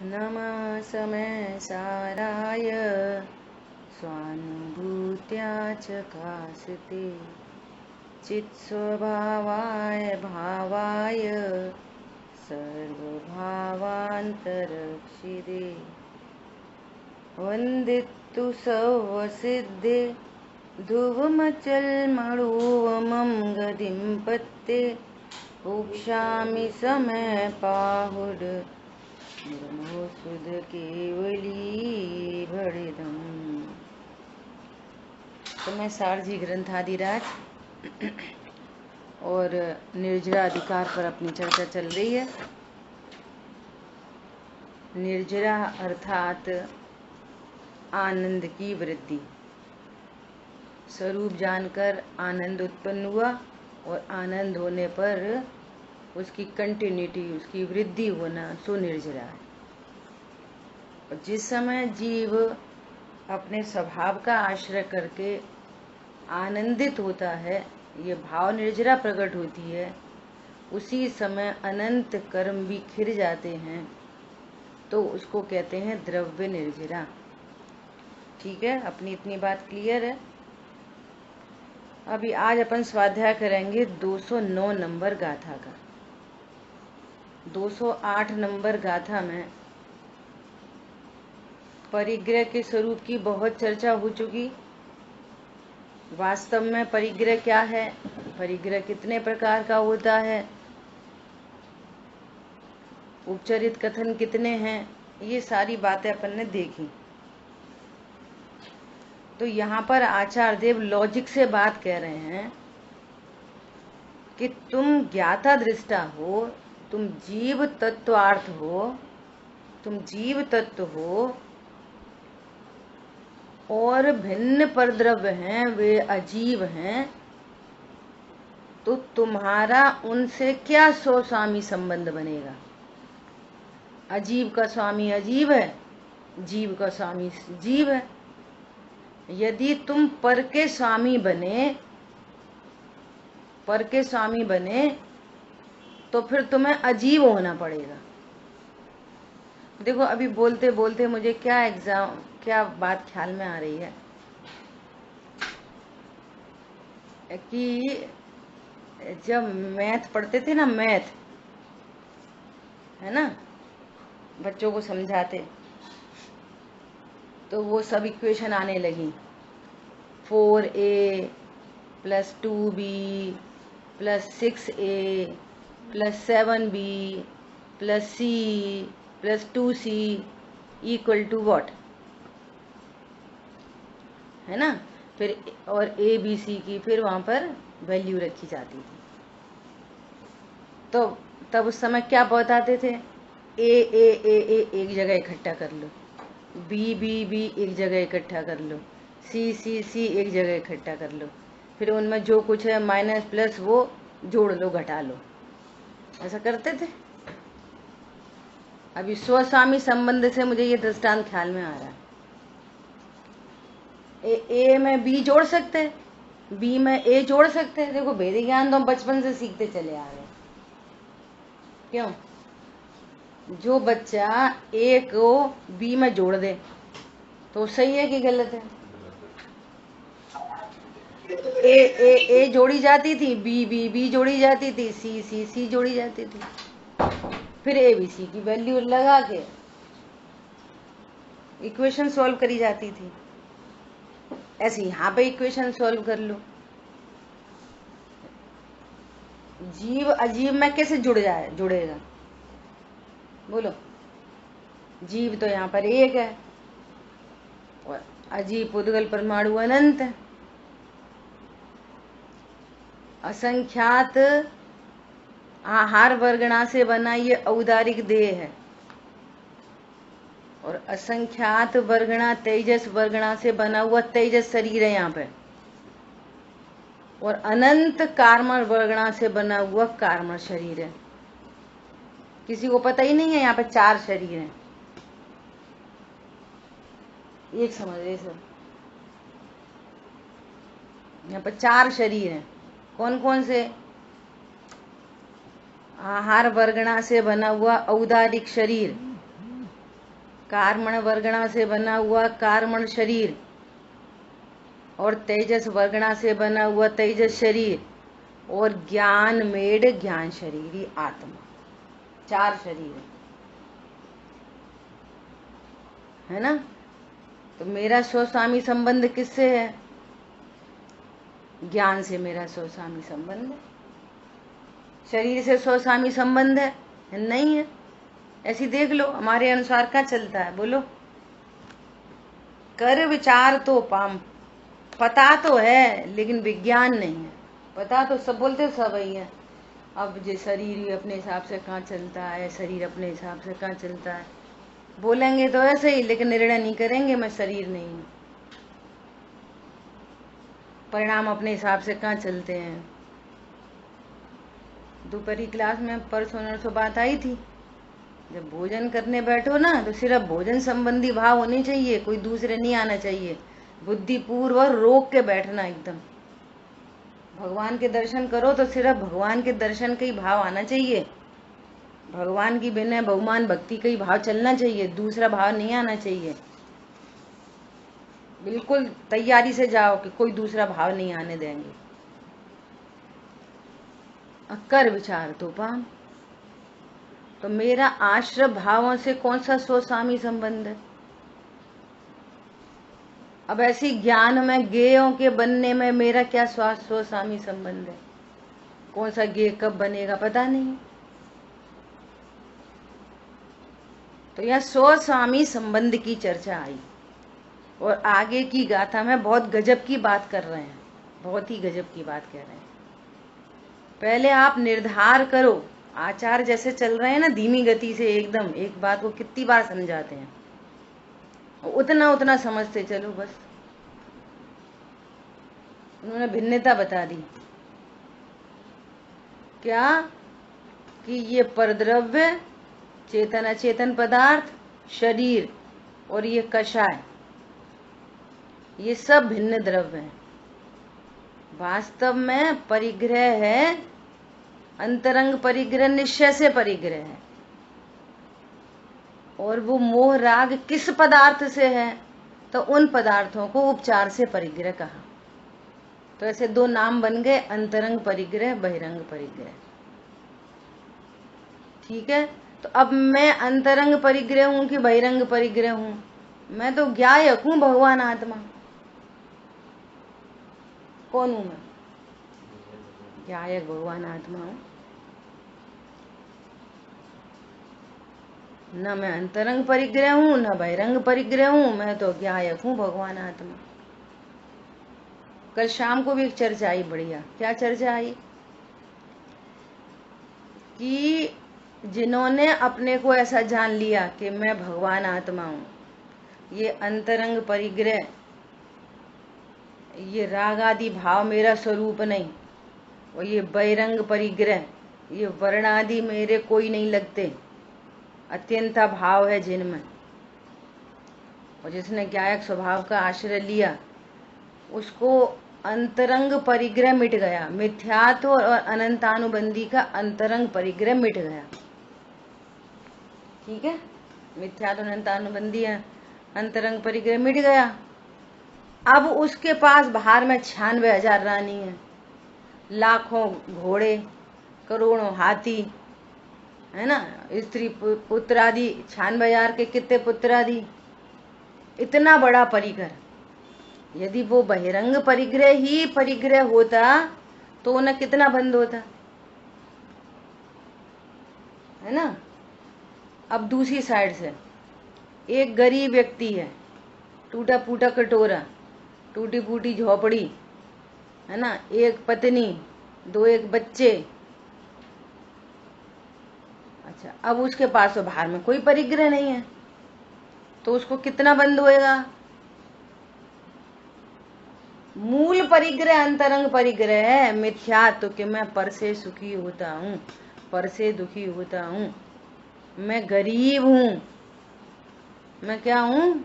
नमः समय साराय स्वानुभूत्या चकास्ते चित्स्वभावाय भावाय सर्वभावान्तरक्षिदे वन्दितु सर्वसिद्धे ध्रुवमचलमणुवमं गतिं पत्ते उक्षामि समय पाहुड ब्रह्मोऽसुध केवली भड़िदम्। तो मैं सारजी ग्रंथादिराज और निर्जरा अधिकार पर अपनी चर्चा चल रही है। निर्जरा अर्थात आनंद की वृद्धि। स्वरूप जानकर आनंद उत्पन्न हुआ और आनंद होने पर उसकी कंटिन्यूटी, उसकी वृद्धि होना सो निर्जरा है। और जिस समय जीव अपने स्वभाव का आश्रय करके आनंदित होता है, ये भाव निर्जरा प्रकट होती है, उसी समय अनंत कर्म भी खिर जाते हैं, तो उसको कहते हैं द्रव्य निर्जरा। ठीक है, अपनी इतनी बात क्लियर है। अभी आज अपन स्वाध्याय करेंगे 209 नंबर गाथा का। 208 नंबर गाथा में परिग्रह के स्वरूप की बहुत चर्चा हो चुकी। वास्तव में परिग्रह क्या है, परिग्रह कितने प्रकार का होता है, उपचरित कथन कितने हैं, ये सारी बातें अपन ने देखी। तो यहाँ पर आचार्य देव लॉजिक से बात कह रहे हैं कि तुम ज्ञाता दृष्टा हो, तुम जीव तत्वार्थ हो, तुम जीव तत्व हो और भिन्न परद्रव्य हैं, वे अजीव हैं, तो तुम्हारा उनसे क्या स्वस्वामी संबंध बनेगा। अजीव का स्वामी अजीव है, जीव का स्वामी जीव है। यदि तुम पर के स्वामी बने तो फिर तुम्हें अजीव होना पड़ेगा। देखो, अभी बोलते बोलते मुझे क्या बात ख्याल में आ रही है कि जब मैथ पढ़ते थे ना, मैथ है ना, बच्चों को समझाते तो वो सब इक्वेशन आने लगी। 4a + 2b + 6a + 7b + c + 2c = what, है ना। फिर और a b c की फिर वहां पर वैल्यू रखी जाती थी। तो तब उस समय क्या बताते थे, ए एक जगह इकट्ठा कर लो, बी एक जगह इकट्ठा कर लो, सी एक जगह इकट्ठा कर लो, फिर उनमें जो कुछ है माइनस प्लस वो जोड़ लो, घटा लो, ऐसा करते थे। अभी स्वस्वामी संबंध से मुझे ये दृष्टांत ख्याल में आ रहा है। ए में बी जोड़ सकते हैं, बी में ए जोड़ सकते हैं। देखो, वैदिक ज्ञान तो हम बचपन से सीखते चले आ रहे हैं। क्यों? जो बच्चा ए को बी में जोड़ दे तो सही है कि गलत है? ए जोड़ी जाती थी, बी जोड़ी जाती थी, सी जोड़ी जाती थी, फिर ए बी सी की वैल्यू लगा के इक्वेशन सॉल्व करी जाती थी। ऐसे यहाँ पे इक्वेशन सॉल्व कर लो। जीव अजीव में कैसे जुड़ेगा बोलो। जीव तो यहाँ पर एक है और अजीव पुद्गल परमाणु अनंत है। असंख्यात आहार वर्गणा से बना ये औदारिक देह है और असंख्यात वर्गणा तेजस वर्गणा से बना हुआ तेजस शरीर है यहाँ पे, और अनंत कार्मण वर्गणा से बना हुआ कार्मण शरीर है। किसी को पता ही नहीं है यहाँ पे 4 शरीर हैं। एक समझ रहे सब, यहाँ पर 4 शरीर हैं। कौन कौन से? आहार वर्गणा से बना हुआ औदारिक शरीर, कार्मण वर्गणा से बना हुआ कार्मण शरीर और तेजस वर्गणा से बना हुआ तेजस शरीर और ज्ञान मेड ज्ञान शरीर, ये आत्मा, 4 शरीर है ना। तो मेरा स्वस्वामी संबंध किससे है? ज्ञान से मेरा स्वस्वामी संबंध है। शरीर से स्वस्वामी संबंध है? नहीं है। ऐसी देख लो, हमारे अनुसार क्या चलता है, बोलो। कर विचार तो पाम, पता तो है लेकिन विज्ञान नहीं है। पता तो सब बोलते सब ही है। अब जो शरीर ही अपने हिसाब से कहाँ चलता है, शरीर अपने हिसाब से कहाँ चलता है, बोलेंगे तो ऐसे ही, लेकिन निर्णय नहीं करेंगे मैं शरीर नहीं हूँ। परिणाम अपने हिसाब से कहाँ चलते हैं। दोपहरी क्लास में परसों बात आई थी, जब भोजन करने बैठो ना तो सिर्फ भोजन संबंधी भाव होने चाहिए, कोई दूसरे नहीं आना चाहिए। बुद्धि पूर्वक रोक के बैठना एकदम। भगवान के दर्शन करो तो सिर्फ भगवान के दर्शन का ही भाव आना चाहिए। भगवान की बिना बहुमान भक्ति का ही भाव चलना चाहिए, दूसरा भाव नहीं आना चाहिए। बिल्कुल तैयारी से जाओ कि कोई दूसरा भाव नहीं आने देंगे। कर विचार तो पाम, तो मेरा आश्रय भावों से कौन सा स्वस्वामी संबंध है? अब ऐसी ज्ञान में गेयों के बनने में मेरा क्या स्वस्वामी संबंध है? कौन सा गे कब बनेगा पता नहीं। तो यह स्वस्वामी संबंध की चर्चा आई और आगे की गाथा में बहुत गजब की बात कर रहे हैं, बहुत ही गजब की बात कह रहे हैं। पहले आप निर्धार करो, आचार जैसे चल रहे हैं ना धीमी गति से, एकदम एक बात को कितनी बार समझाते हैं, उतना उतना समझते चलो बस। उन्होंने भिन्नता बता दी क्या कि ये परद्रव्य, चेतन अचेतन पदार्थ, शरीर और ये कषाय, ये सब भिन्न द्रव्य हैं। वास्तव में परिग्रह है, अंतरंग परिग्रह निश्चय से परिग्रह है। और वो मोह राग किस पदार्थ से है? तो उन पदार्थों को उपचार से परिग्रह कहा। तो ऐसे 2 नाम बन गए, अंतरंग परिग्रह, बहिरंग परिग्रह। ठीक है। तो अब मैं अंतरंग परिग्रह हूं कि बहिरंग परिग्रह हूं? मैं तो ज्ञायक हूं, भगवान आत्मा। कौन हूं मैं? ज्ञायक भगवान आत्मा हूं। न मैं अंतरंग परिग्रह हूं न बहिरंग परिग्रह हूं, मैं तो ज्ञायक हूं, भगवान आत्मा। कल शाम को भी एक चर्चा आई बढ़िया। क्या चर्चा आई? कि जिन्होंने अपने को ऐसा जान लिया कि मैं भगवान आत्मा हूं, ये अंतरंग परिग्रह, ये राग आदि भाव मेरा स्वरूप नहीं, और ये बहिरंग परिग्रह, ये वर्ण आदि मेरे कोई नहीं लगते, अत्यंता भाव है जिनमें। और जिसने ज्ञायक स्वभाव का आश्रय लिया उसको अंतरंग परिग्रह मिट गया, मिथ्यात्व और अनंतानुबंधी का अंतरंग परिग्रह मिट गया। ठीक है, मिथ्यात्व अनंतानुबंधी अंतरंग परिग्रह मिट गया। अब उसके पास बाहर में 96,000 रानी है, लाखों घोड़े, करोड़ों हाथी, है ना, स्त्री पुत्र आदि, 96,000 के कितने पुत्र आदि, इतना बड़ा परिग्रह। यदि वो बहिरंग परिग्रह ही परिग्रह होता तो उन्हें कितना बंद होता, है ना। अब दूसरी साइड से एक गरीब व्यक्ति है, टूटा फूटा कटोरा, टूटी फूटी झोपड़ी, है ना, एक पत्नी, 2 बच्चे। अच्छा, अब उसके पास तो बाहर में कोई परिग्रह नहीं है, तो उसको कितना बंद होएगा? मूल परिग्रह अंतरंग परिग्रह है, मिथ्यात्व कि मैं पर से सुखी होता हूँ, पर से दुखी होता हूँ, मैं गरीब हूँ, मैं क्या हूँ?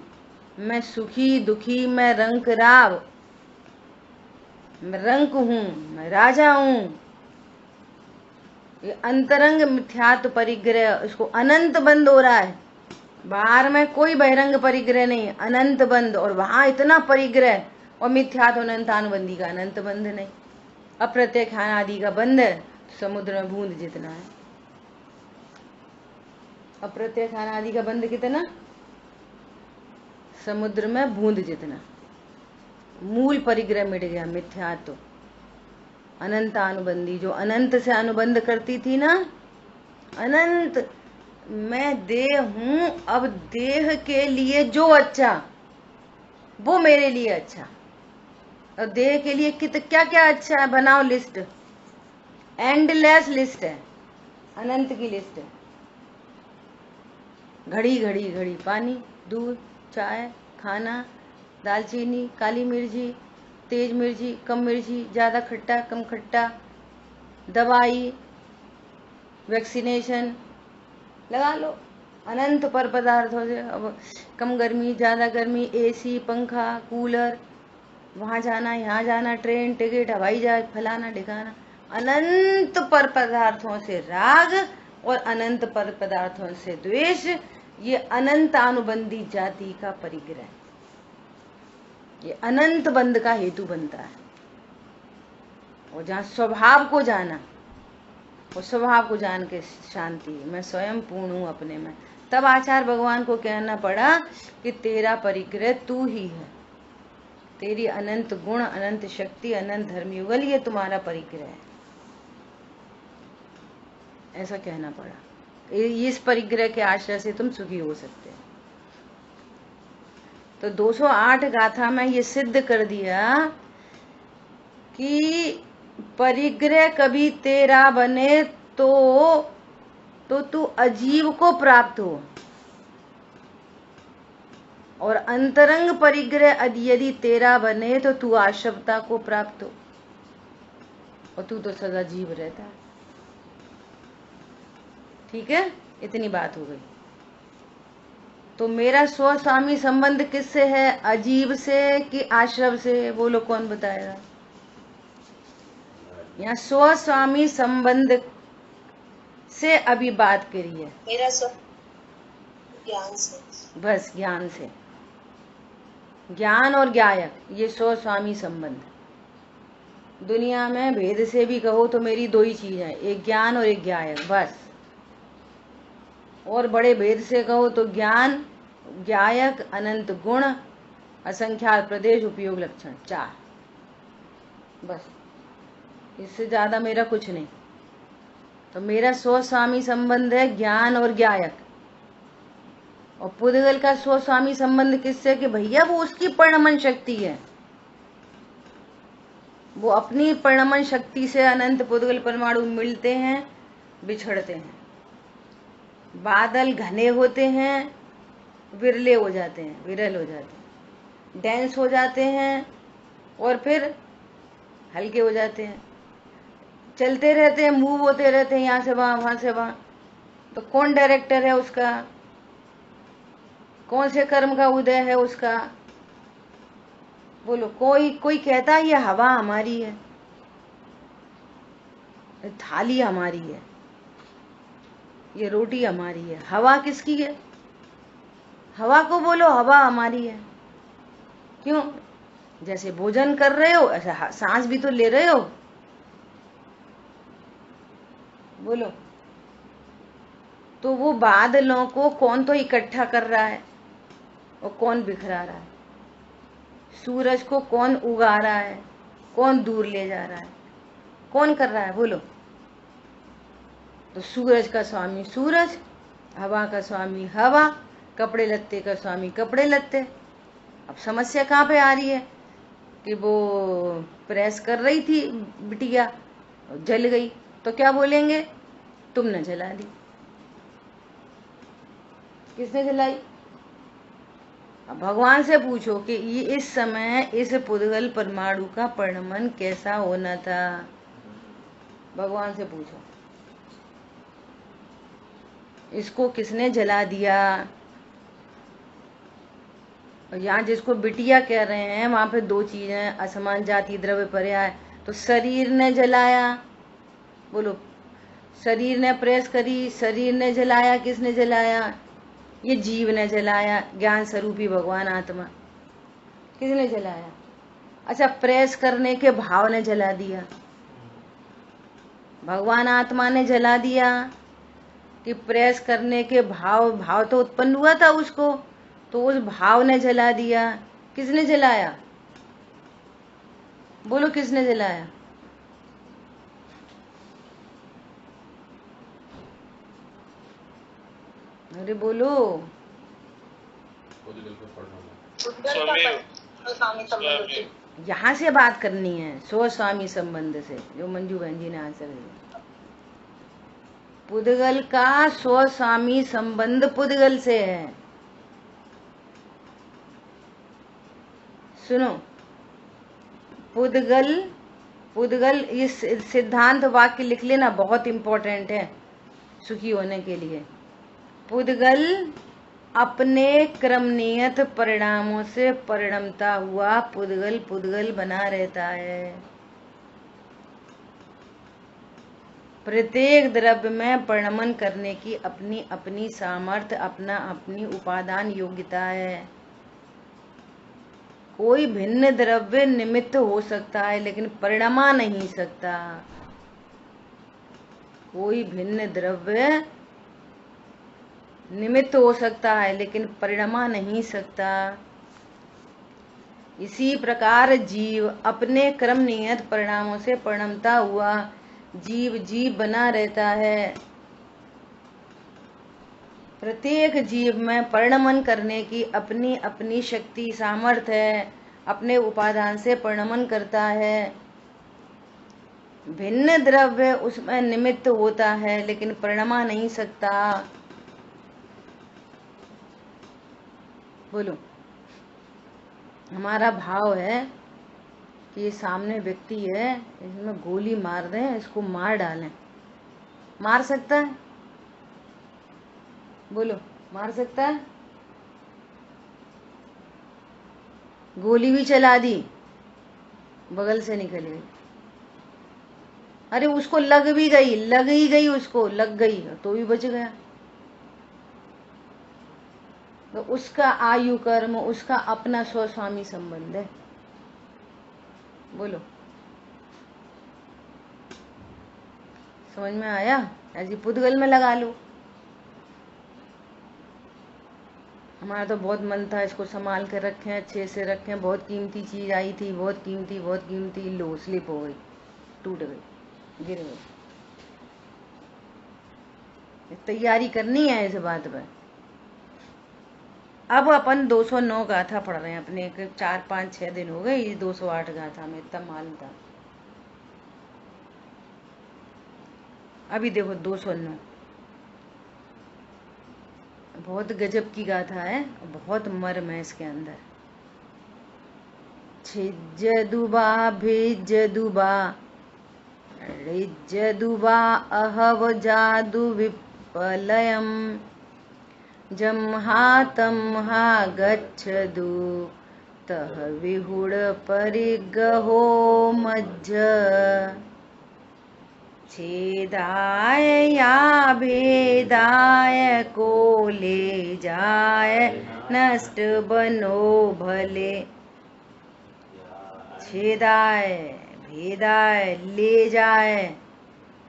मैं सुखी दुखी, मैं रंक राव, मैं रंक हूँ, मैं राजा हूँ। ये अंतरंग मिथ्यात्व परिग्रह, उसको अनंत बंद हो रहा है। बाहर में कोई बहिरंग परिग्रह नहीं, अनंत बंध, और वहां इतना परिग्रह और मिथ्यात्व अनंतानुबंधी का अनंत बंध नहीं। अप्रत्यय खान आदि का बंध है, समुद्र में बूंद जितना है। अप्रत्यय खान आदि का बंध कितना? समुद्र में बूंद जितना। मूल परिग्रह मिट गया, मिथ्यात्व अनंत अनुबंधी, जो अनंत से अनुबंध करती थी ना, अनंत मैं देह हूं, अब देह के लिए जो अच्छा वो मेरे लिए अच्छा। और देह के लिए क्या क्या अच्छा है, बनाओ लिस्ट, एंडलेस लिस्ट है, अनंत की लिस्ट है। घड़ी घड़ी घड़ी पानी, दूध, चाय, खाना, दालचीनी, काली मिर्ची, तेज मिर्ची, कम मिर्ची, ज्यादा खट्टा, कम खट्टा, दवाई, वैक्सीनेशन, लगा लो अनंत पर पदार्थों से। अब कम गर्मी, ज्यादा गर्मी, एसी, पंखा, कूलर, वहां जाना, यहाँ जाना, ट्रेन टिकट, हवाई जहाज, फलाना ढिकाना, अनंत पर पदार्थों से राग और अनंत पर पदार्थों से द्वेष, ये अनंत अनुबंधी जाति का परिग्रह, ये अनंत बंध का हेतु बनता है। और जहाँ स्वभाव को जाना, और स्वभाव को जान के शांति, मैं स्वयं पूर्ण हूं अपने में, तब आचार्य भगवान को कहना पड़ा कि तेरा परिग्रह तू ही है, तेरी अनंत गुण, अनंत शक्ति, अनंत धर्मयुगल, ये तुम्हारा परिग्रह है, ऐसा कहना पड़ा। इस परिग्रह के आश्रय से तुम सुखी हो सकते हो। तो 208 गाथा में ये सिद्ध कर दिया कि परिग्रह कभी तेरा बने तो तू अजीव को प्राप्त हो, और अंतरंग परिग्रह यदि तेरा बने तो तू आशवता को प्राप्त हो, और तू तो सदा जीव रहता है। ठीक है, इतनी बात हो गई। तो मेरा स्वस्वामी संबंध किससे है, अजीव से कि आश्रव से? बोलो कौन बताएगा? यहाँ स्वस्वामी संबंध से अभी बात करी है, मेरा स्व ज्ञान से, बस ज्ञान से, ज्ञान और ज्ञायक, ये स्वस्वामी संबंध। दुनिया में भेद से भी कहो तो मेरी दो ही चीज है, एक ज्ञान और एक ज्ञायक, बस। और बड़े भेद से कहो तो ज्ञान, ज्ञायक, अनंत गुण, असंख्यात प्रदेश, उपयोग लक्षण, 4, बस। इससे ज्यादा मेरा कुछ नहीं। तो मेरा स्वस्वामी संबंध है ज्ञान और ज्ञायक। और पुद्गल का स्वस्वामी संबंध किससे? कि भैया वो उसकी परिणमन शक्ति है, वो अपनी परिणमन शक्ति से अनंत पुद्गल परमाणु मिलते हैं, बिछड़ते हैं, बादल घने होते हैं, विरले हो जाते हैं, विरल हो जाते हैं, डेंस हो जाते हैं, और फिर हल्के हो जाते हैं, चलते रहते हैं, मूव होते रहते हैं, यहाँ से वहां, वहां से वहां। तो कौन डायरेक्टर है उसका? कौन से कर्म का उदय है उसका? बोलो। कोई कहता है ये हवा हमारी है, थाली हमारी है, ये रोटी हमारी है। हवा किसकी है? हवा को बोलो हवा हमारी है। क्यों? जैसे भोजन कर रहे हो ऐसा सांस भी तो ले रहे हो, बोलो। तो वो बादलों को कौन तो इकट्ठा कर रहा है और कौन बिखरा रहा है? सूरज को कौन उगा रहा है, कौन दूर ले जा रहा है? कौन कर रहा है? बोलो। तो सूरज का स्वामी सूरज, हवा का स्वामी हवा, कपड़े लत्ते का स्वामी कपड़े लत्ते। अब समस्या कहाँ पे आ रही है कि वो प्रेस कर रही थी बिटिया, जल गई, तो क्या बोलेंगे? तुमने जला दी। किसने जलाई? अब भगवान से पूछो कि ये इस समय इस पुद्गल परमाणु का परिणमन कैसा होना था, भगवान से पूछो। इसको किसने जला दिया? और यहाँ जिसको बिटिया कह रहे हैं वहां पे दो चीजें, असमान जाति द्रव्य पर्याय। तो शरीर ने जलाया, बोलो। शरीर ने प्रेस करी, शरीर ने जलाया, किसने जलाया? ये जीव ने जलाया, ज्ञान स्वरूपी भगवान आत्मा। किसने जलाया? अच्छा, प्रेस करने के भाव ने जला दिया, भगवान आत्मा ने जला दिया कि प्रेस करने के भाव तो उत्पन्न हुआ था उसको, तो उस भाव ने जला दिया। किसने जलाया? बोलो किसने जलाया? अरे बोलो। यहाँ से बात करनी है, स्वस्वामी संबंध से, जो मंजू बहन जी ने आंसर दिया। पुद्गल का स्वस्वामी संबंध पुद्गल से है। सुनो, पुद्गल इस सिद्धांत वाक्य लिख लेना, बहुत इंपॉर्टेंट है सुखी होने के लिए। पुद्गल अपने क्रम नियत परिणामों से परिणमता हुआ पुद्गल बना रहता है। प्रत्येक द्रव्य में परिणमन करने की अपनी अपनी सामर्थ्य, अपनी उपादान योग्यता है। कोई भिन्न द्रव्य निमित्त हो सकता है लेकिन परिणमा नहीं सकता। कोई भिन्न द्रव्य निमित्त हो सकता है लेकिन परिणमा नहीं सकता। इसी प्रकार जीव अपने क्रम नियत परिणामों से परिणमता हुआ जीव बना रहता है। प्रत्येक जीव में परिणमन करने की अपनी अपनी शक्ति सामर्थ्य है, अपने उपादान से परिणमन करता है। भिन्न द्रव्य उसमें निमित्त होता है लेकिन परिणमा नहीं सकता। बोलो, हमारा भाव है कि ये सामने व्यक्ति है, इसमें गोली मार दें, इसको मार डालें। मार सकता है? बोलो, मार सकता है? गोली भी चला दी, बगल से निकल गई। अरे उसको लग ही गई, उसको लग गई तो भी बच गया। तो उसका आयु कर्म, उसका अपना स्वस्वामी संबंध है। बोलो, समझ में आया? ऐसी पुद्गल में लगा लो। हमारा तो बहुत मन था इसको संभाल के रखें, अच्छे से रखें, बहुत कीमती चीज आई थी, बहुत कीमती, लो स्लिप हो गई, टूट गई, गिर गई। तैयारी करनी है इस बात पर। अब अपन 209 गाथा पढ़ रहे हैं, अपने 4-5-6 दिन हो गए, 208 गाथा में इतना मालूम था। अभी देखो 209, बहुत गजब की गाथा है, बहुत मर्म है इसके अंदर। छिज्जदुबा भिज्जदुबा ऋज्जदुबा अहव जादु विपलयम जम्हातम्हा गच्छदु तह विहुड परिगहो मज्ज छेदाय या भेदाय को ले जाय नष्ट बनो भले। छेदाय भेदाय ले जाए,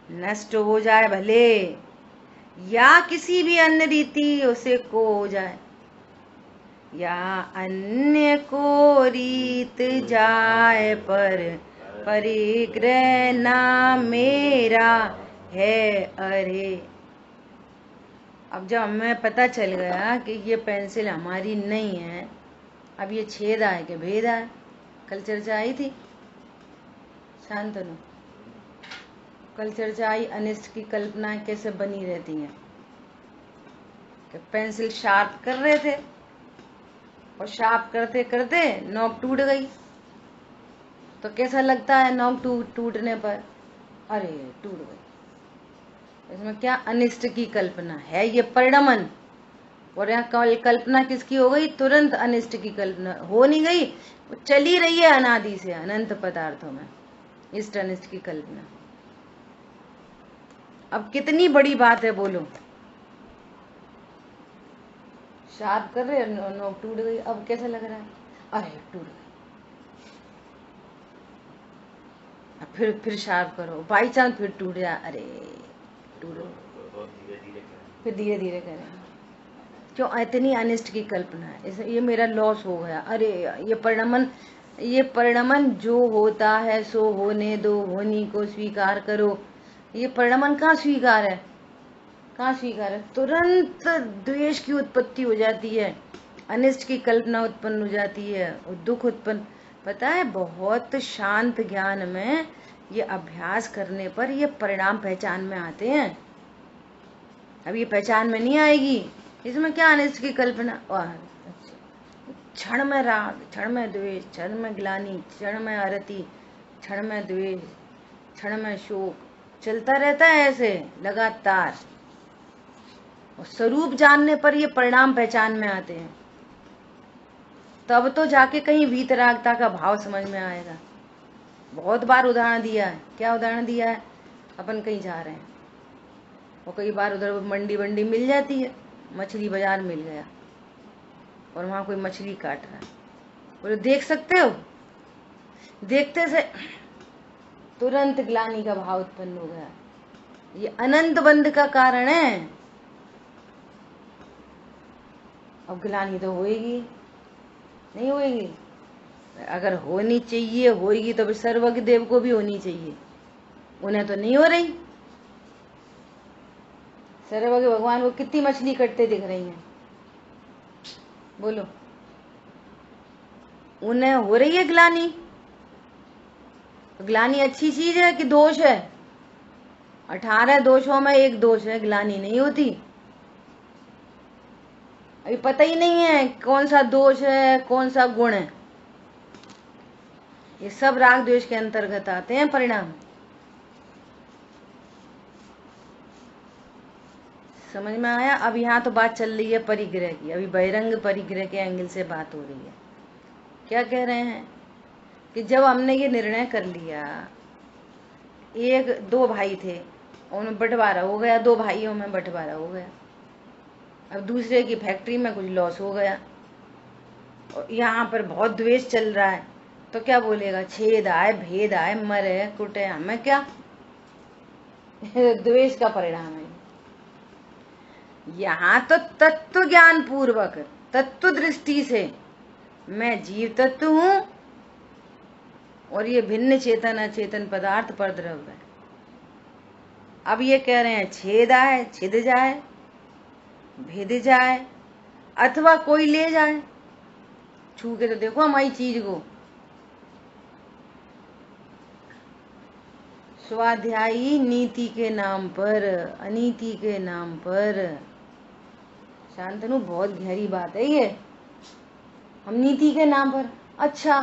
नष्ट हो जाए भले, या किसी भी अन्य रीति उसे को हो जाए, या अन्य को रीत जाए पर परिग्रह ना मेरा है। अरे अब जब हमें पता चल गया कि ये पेंसिल हमारी नहीं है, अब ये छेद आए कि भेद आए। कल चर्चा आई थी शांतनु, कल चर्चा आई अनिष्ट की कल्पना कैसे बनी रहती है। कि पेंसिल शार्प कर रहे थे और शार्प करते करते नोक टूट गई, तो कैसा लगता है नोक टूटने पर? अरे टूट गई। इसमें क्या अनिष्ट की कल्पना है, ये परिणमन। और यहाँ कल्पना किसकी हो गई? तुरंत अनिष्ट की कल्पना हो नहीं गई, वो चली रही है अनादि से अनंत पदार्थों में इष्ट अनिष्ट की कल्पना। अब कितनी बड़ी बात है, बोलो। शार्प कर रहे, नोक टूट गई। अब कैसा लग रहा है? अरे टूट गई। अब फिर शार्प करो, बाई चांस फिर टूट जाए, अरे टूट गई, फिर धीरे धीरे करें। क्यों? इतनी अनिष्ट की कल्पना है, ये मेरा लॉस हो गया, अरे ये परिणमन जो होता है सो होने दो, होनी को स्वीकार करो। ये परिणमन कहाँ स्वीकार है? कहाँ स्वीकार है? तुरंत द्वेष की उत्पत्ति हो जाती है, अनिष्ट की कल्पना उत्पन्न हो जाती है और दुख उत्पन्न। पता है, बहुत शांत ज्ञान में ये अभ्यास करने पर ये परिणाम पहचान में आते हैं। अब ये पहचान में नहीं आएगी, इसमें क्या अनिष्ट की कल्पना। क्षण में राग, क्षण में द्वेष, क्षण में ग्लानि, क्षण में आरती, क्षण में द्वेष, क्षण में शोक, चलता रहता है ऐसे लगातार। और स्वरूप जानने पर ये परिणाम पहचान में आते हैं, तब तो जाके कहीं वीतरागता का भाव समझ में आएगा। बहुत बार उदाहरण दिया है। क्या उदाहरण दिया है? अपन कहीं जा रहे हैं और कई बार उधर मंडी मिल जाती है, मछली बाजार मिल गया और वहां कोई मछली काट रहा है, बोले देख सकते हो? देखते से तुरंत ग्लानि का भाव उत्पन्न हो गया। ये अनंत बंध का कारण है। अब ग्लानि तो होएगी, नहीं होएगी? अगर होनी चाहिए होएगी तो फिर सर्वज्ञ देव को भी होनी चाहिए, उन्हें तो नहीं हो रही। सर्वज्ञ भगवान को कितनी मछली कटते दिख रही हैं, बोलो? उन्हें हो रही है ग्लानि। ग्लानि अच्छी चीज है कि दोष है? 18 दोषों में एक दोष है, ग्लानि नहीं होती। अभी पता ही नहीं है कौन सा दोष है कौन सा गुण है। ये सब राग द्वेष के अंतर्गत आते हैं परिणाम। समझ में आया? अब यहाँ तो बात चल रही है परिग्रह की, अभी बहिरंग परिग्रह के एंगल से बात हो रही है। क्या कह रहे हैं कि जब हमने ये निर्णय कर लिया, दो भाई थे, उनमें बंटवारा हो गया, 2 भाइयों में बंटवारा हो गया। अब दूसरे की फैक्ट्री में कुछ लॉस हो गया और यहाँ पर बहुत द्वेष चल रहा है, तो क्या बोलेगा? छेद आए, भेद आए, मरे कुटे, हमें क्या? द्वेष का परिणाम है। यहाँ तो तत्व ज्ञान पूर्वक, तत्व दृष्टि से मैं जीव तत्व हूं और ये भिन्न चेतन अचेतन पदार्थ पर द्रव्य है। अब ये कह रहे हैं छेद आए, छिद जाए, भेद जाए, अथवा कोई ले जाए। छू के तो देखो हमारी चीज को। स्वाध्यायी नीति के नाम पर, अनीति के नाम पर। शांतनु, बहुत गहरी बात है ये। हम नीति के नाम पर, अच्छा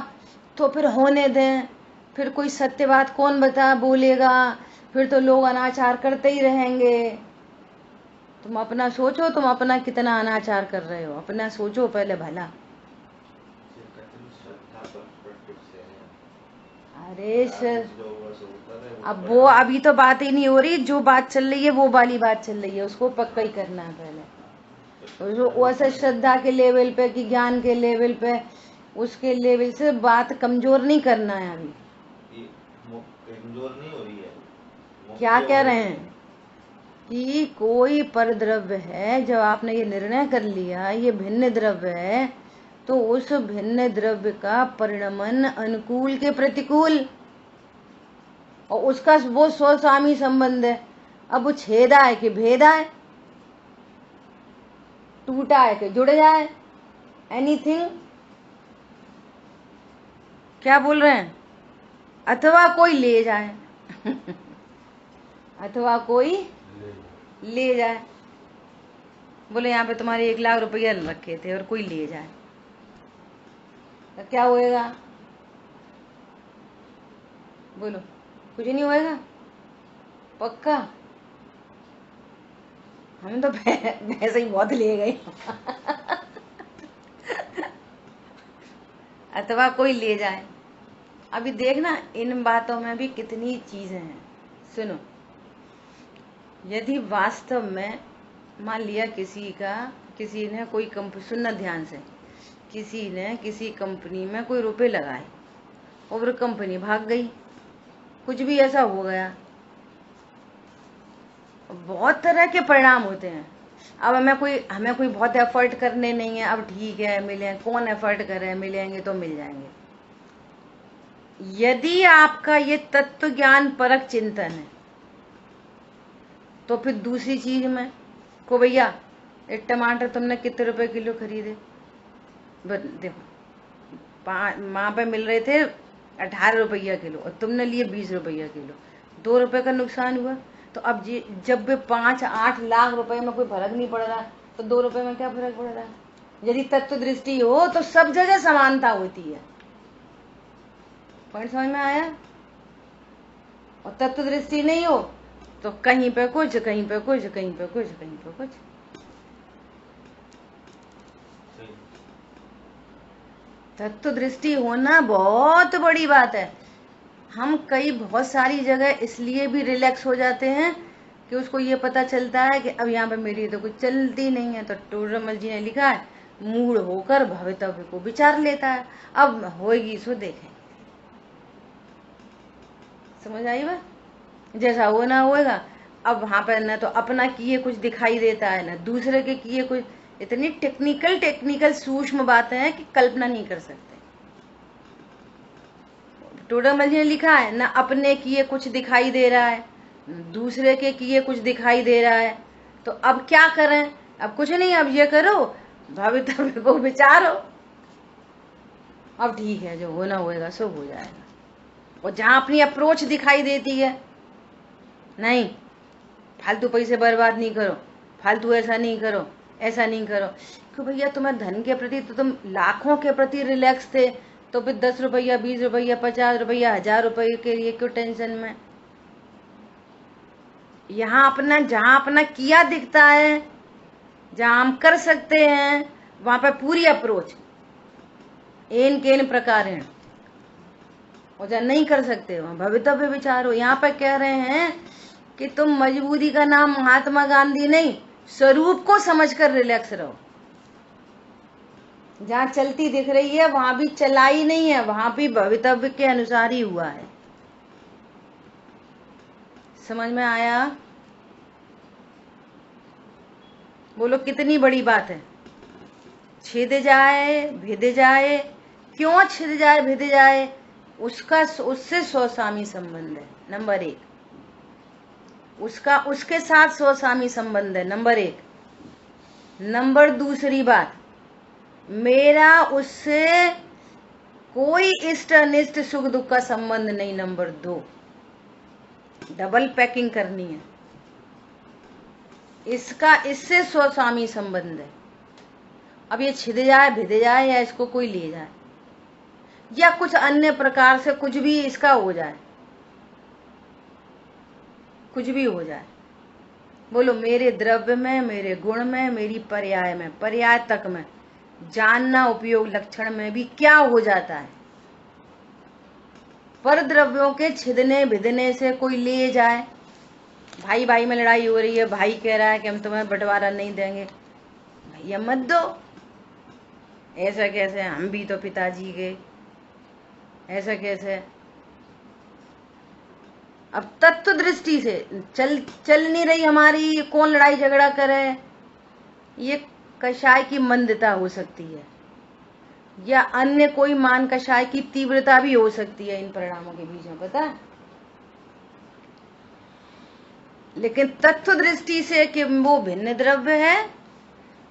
तो फिर होने दें, फिर कोई सत्य बात कौन बोलेगा, फिर तो लोग अनाचार करते ही रहेंगे। तुम अपना सोचो, तुम अपना कितना अनाचार कर रहे हो, अपना सोचो पहले भला। अरे सर, अब वो अभी तो बात ही नहीं हो रही, जो बात चल रही है वो वाली बात चल रही है, उसको पक्का ही करना है पहले। वैसे श्रद्धा के लेवल पे कि ज्ञान के लेवल पे, उसके लेवल से बात कमजोर नहीं करना है। अभी कमजोर नहीं हो रही है। क्या कह रहे हैं कि कोई परद्रव्य है, जब आपने ये निर्णय कर लिया ये भिन्न द्रव्य है, तो उस भिन्न द्रव्य का परिणमन अनुकूल के प्रतिकूल, और उसका वो स्वस्वामी संबंध है। अब वो छेदा है कि भेदा है, टूटा है कि जुड़ जाए, एनीथिंग। क्या बोल रहे हैं? अथवा कोई ले जाए अथवा कोई ले जाए। बोले यहाँ पे तुम्हारे 1 लाख रुपया रखे थे और कोई ले जाए, तो क्या होएगा? बोलो, कुछ नहीं होएगा पक्का। हम तो वैसे ही बहुत ले गए अथवा कोई ले जाए। अभी देखना इन बातों में भी कितनी चीजें हैं। सुनो, यदि वास्तव में मान लिया किसी ने कोई कंपनी, सुनना ध्यान से, किसी ने किसी कंपनी में कोई रुपए लगाए और कंपनी भाग गई, कुछ भी ऐसा हो गया। बहुत तरह के परिणाम होते हैं। अब हमें कोई बहुत एफर्ट करने नहीं है, अब ठीक है मिले, कौन एफर्ट करे, मिलेंगे तो मिल जाएंगे। यदि आपका ये तत्व ज्ञान परक चिंतन है तो फिर दूसरी चीज में को भैया एक टमाटर तुमने कितने रुपए किलो खरीदे, देखो वहां पे मिल रहे थे 18 रुपया किलो और तुमने लिए 20 रुपया किलो, 2 रुपए का नुकसान हुआ। तो अब जब भी 5-8 लाख रुपए में कोई फर्क नहीं पड़ रहा तो 2 रुपए में क्या फर्क पड़ रहा है। यदि तत्व दृष्टि हो तो सब जगह समानता होती है। पॉइंट समझ में आया। और तत्व दृष्टि नहीं हो तो कहीं पे कुछ, कहीं पे कुछ, कहीं पे कुछ, कहीं पे कुछ। तत्व दृष्टि होना बहुत बड़ी बात है। हम बहुत सारी जगह इसलिए भी रिलैक्स हो जाते हैं कि उसको ये पता चलता है कि अब यहाँ पे मेरी तो कुछ चलती नहीं है। तो टोडरमल जी ने लिखा है, मूड होकर भवितव्य को विचार लेता है। अब होएगी सो देखें। समझ आई बात। जैसा होना होएगा। अब वहां पर न तो अपना किए कुछ दिखाई देता है, न दूसरे के किए कुछ। इतनी टेक्निकल सूक्ष्म बातें हैं कि कल्पना नहीं कर सकते। टोडरमल जी ने लिखा है, न अपने किए कुछ दिखाई दे रहा है, दूसरे के किए कुछ दिखाई दे रहा है। तो अब क्या करें। अब कुछ नहीं, अब ये करो, भवितव्य को विचारो। अब ठीक है, जो होना होएगा सो हो जाएगा। और जहां अपनी अप्रोच दिखाई देती है, नहीं फालतू पैसे बर्बाद नहीं करो, फालतू ऐसा नहीं करो, ऐसा नहीं करो। क्यों भैया, तुम्हें धन के प्रति तो तुम लाखों के प्रति रिलैक्स थे, तो फिर 10 रुपया, 20 रुपया, 50 रुपया, 1000 रुपये के लिए क्यों टेंशन में। जहां अपना किया दिखता है, जहां हम कर सकते हैं, वहां पर पूरी अप्रोच एन केन प्रकार है। और जहाँ नहीं कर सकते वहां भवितव्य विचारो। यहाँ पर कह रहे हैं कि तुम मजबूरी का नाम महात्मा गांधी नहीं, स्वरूप को समझकर रिलैक्स रहो। जहां चलती दिख रही है वहां भी चलाई नहीं है, वहां भी भवितव्य के अनुसार ही हुआ है। समझ में आया। बोलो कितनी बड़ी बात है। छिद जाए भिद जाए, क्यों छिद जाए भिद जाए, उससे स्वस्वामी संबंध है नंबर 1। उसके साथ स्वस्वामी संबंध है नंबर 1। नंबर दूसरी बात, मेरा उससे कोई इष्ट अनिष्ट सुख दुख का संबंध नहीं नंबर 2। डबल पैकिंग करनी है। इससे स्वस्वामी संबंध है। अब ये छिद जाए भिद जाए या इसको कोई ले जाए या कुछ अन्य प्रकार से कुछ भी इसका हो जाए, कुछ भी हो जाए, बोलो मेरे द्रव्य में, मेरे गुण में, मेरी पर्याय में, पर्याय तक में, जानना उपयोग लक्षण में भी क्या हो जाता है। पर द्रव्यों के छिदने भिदने से कोई ले जाए। भाई भाई में लड़ाई हो रही है, भाई कह रहा है कि हम तुम्हें बंटवारा नहीं देंगे, भैया मत दो। ऐसा कैसे, हम भी तो पिताजी के, ऐसा कैसे। अब तत्व दृष्टि से चल नहीं रही हमारी, कौन लड़ाई झगड़ा करे। ये कषाय की मंदता हो सकती है या अन्य कोई मान कषाय की तीव्रता भी हो सकती है इन परिणामों के बीच में, पता है। लेकिन तत्व दृष्टि से कि वो भिन्न द्रव्य है,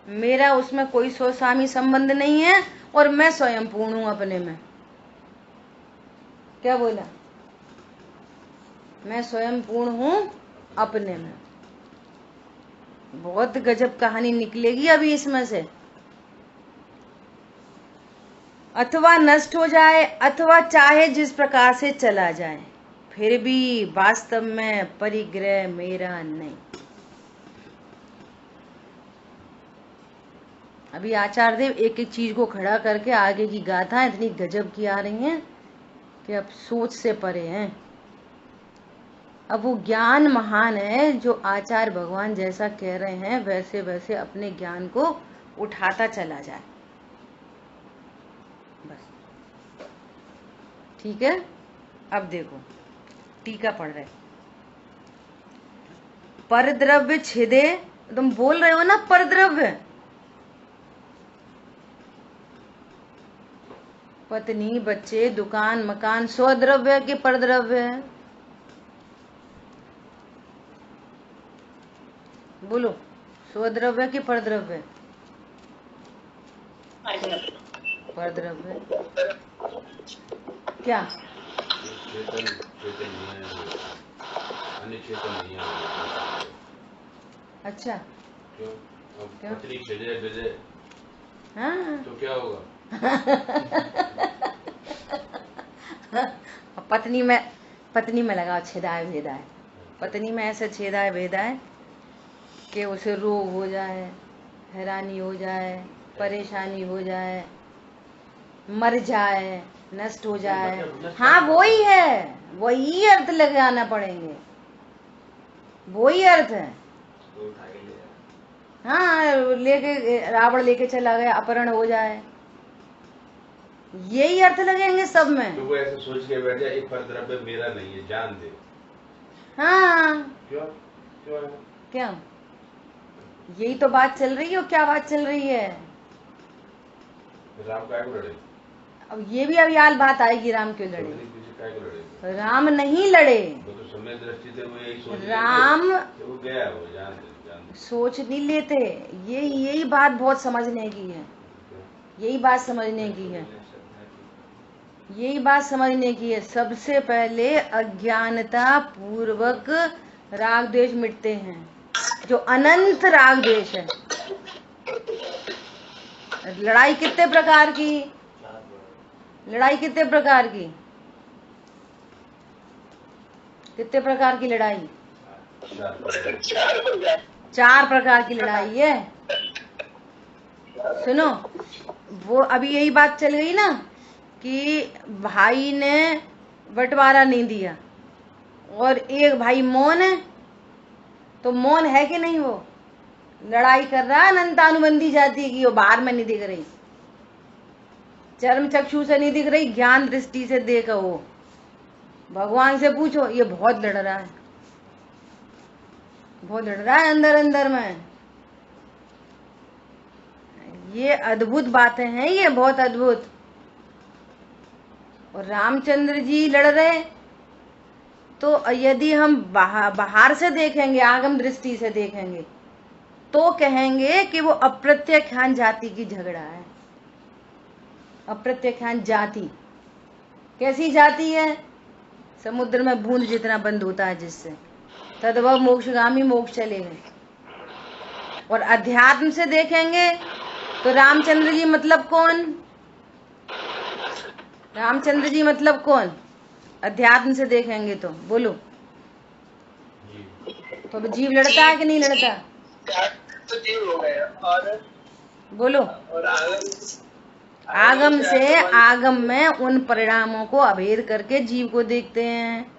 मेरा उसमें कोई स्वस्वामी संबंध नहीं है और मैं स्वयं पूर्ण हूं अपने में। क्या बोला, मैं स्वयं पूर्ण हूं अपने में। बहुत गजब कहानी निकलेगी अभी इसमें से। अथवा नष्ट हो जाए अथवा चाहे जिस प्रकार से चला जाए, फिर भी वास्तव में परिग्रह मेरा नहीं। अभी आचार्य देव एक एक चीज को खड़ा करके आगे की गाथा इतनी गजब की आ रही हैं कि अब सोच से परे हैं। अब वो ज्ञान महान है, जो आचार्य भगवान जैसा कह रहे हैं वैसे वैसे अपने ज्ञान को उठाता चला जाए, बस। ठीक है, अब देखो टीका पढ़ रहे। परद्रव्य छिदे, तुम बोल रहे हो ना परद्रव्य, पत्नी बच्चे दुकान मकान स्वद्रव्य के परद्रव्य है। बोलो, स्वद्रव्य की परद्रव्य? परद्रव्य क्या? अच्छा, क्यों? अब क्यों? पत्नी छिदे बिदे हाँ तो क्या होगा? पत्नी में लगाओ छेदाए भेदाए, पत्नी में ऐसा छेदाए भेदाए कि उसे रोग हो जाए, हैरानी हो जाए, परेशानी हो जाए, मर जाए, नष्ट हो जाए। हाँ वही है, वही अर्थ लगाना पड़ेंगे, वही अर्थ है। हाँ, लेके रावण लेके चला गया, अपहरण हो जाए, यही अर्थ लगेंगे सब में। तो वो ऐसे सोच के बैठ जाए, एक परद्रव्य मेरा नहीं है, जान दे। हाँ क्यों? क्यों है? क्या? यही तो बात चल रही है। और क्या बात चल रही है? राम काय को लड़े? अब ये भी अभियाल बात आएगी, राम क्यों लड़े? पीछे काय को लड़े? राम नहीं लड़े, वो तो समय दृष्टि से वो यही सोच राम तो वो गया, वो जान दे। सोच नहीं लेते। यही बात बहुत समझने की है, यही बात समझने की है, यही बात समझने की है। सबसे पहले अज्ञानता पूर्वक राग द्वेष मिटते हैं, जो अनंत राग द्वेष है। लड़ाई कितने प्रकार की? लड़ाई कितने प्रकार की? कितने प्रकार की लड़ाई? 4 प्रकार की लड़ाई है। सुनो, वो अभी यही बात चल गई ना कि भाई ने बंटवारा नहीं दिया और एक भाई मौन है, तो मौन है कि नहीं? वो लड़ाई कर रहा है अनंतानुबंधी जाति की, वो बाहर में नहीं दिख रही, चर्म चक्षु से नहीं दिख रही, ज्ञान दृष्टि से देखो। वो भगवान से पूछो, ये बहुत लड़ रहा है, बहुत लड़ रहा है अंदर अंदर में। ये अद्भुत बातें हैं, ये बहुत अद्भुत। और रामचंद्र जी लड़ रहे, तो यदि हम बाहर से देखेंगे, आगम दृष्टि से देखेंगे, तो कहेंगे कि वो अप्रत्यख्यान जाति की झगड़ा है। अप्रत्यख्यान जाति कैसी जाति है? समुद्र में बूंद जितना बंद होता है जिससे, तद्भव मोक्षगामी, मोक्ष चले गए। और अध्यात्म से देखेंगे तो रामचंद्र जी मतलब कौन? रामचंद्र जी मतलब कौन? अध्यात्म से देखेंगे तो बोलो, तो अब जीव लड़ता है कि नहीं लड़ता? तो जीव हो गया। और बोलो, और आगम से आगम में उन परिणामों को अभेद करके जीव को देखते हैं।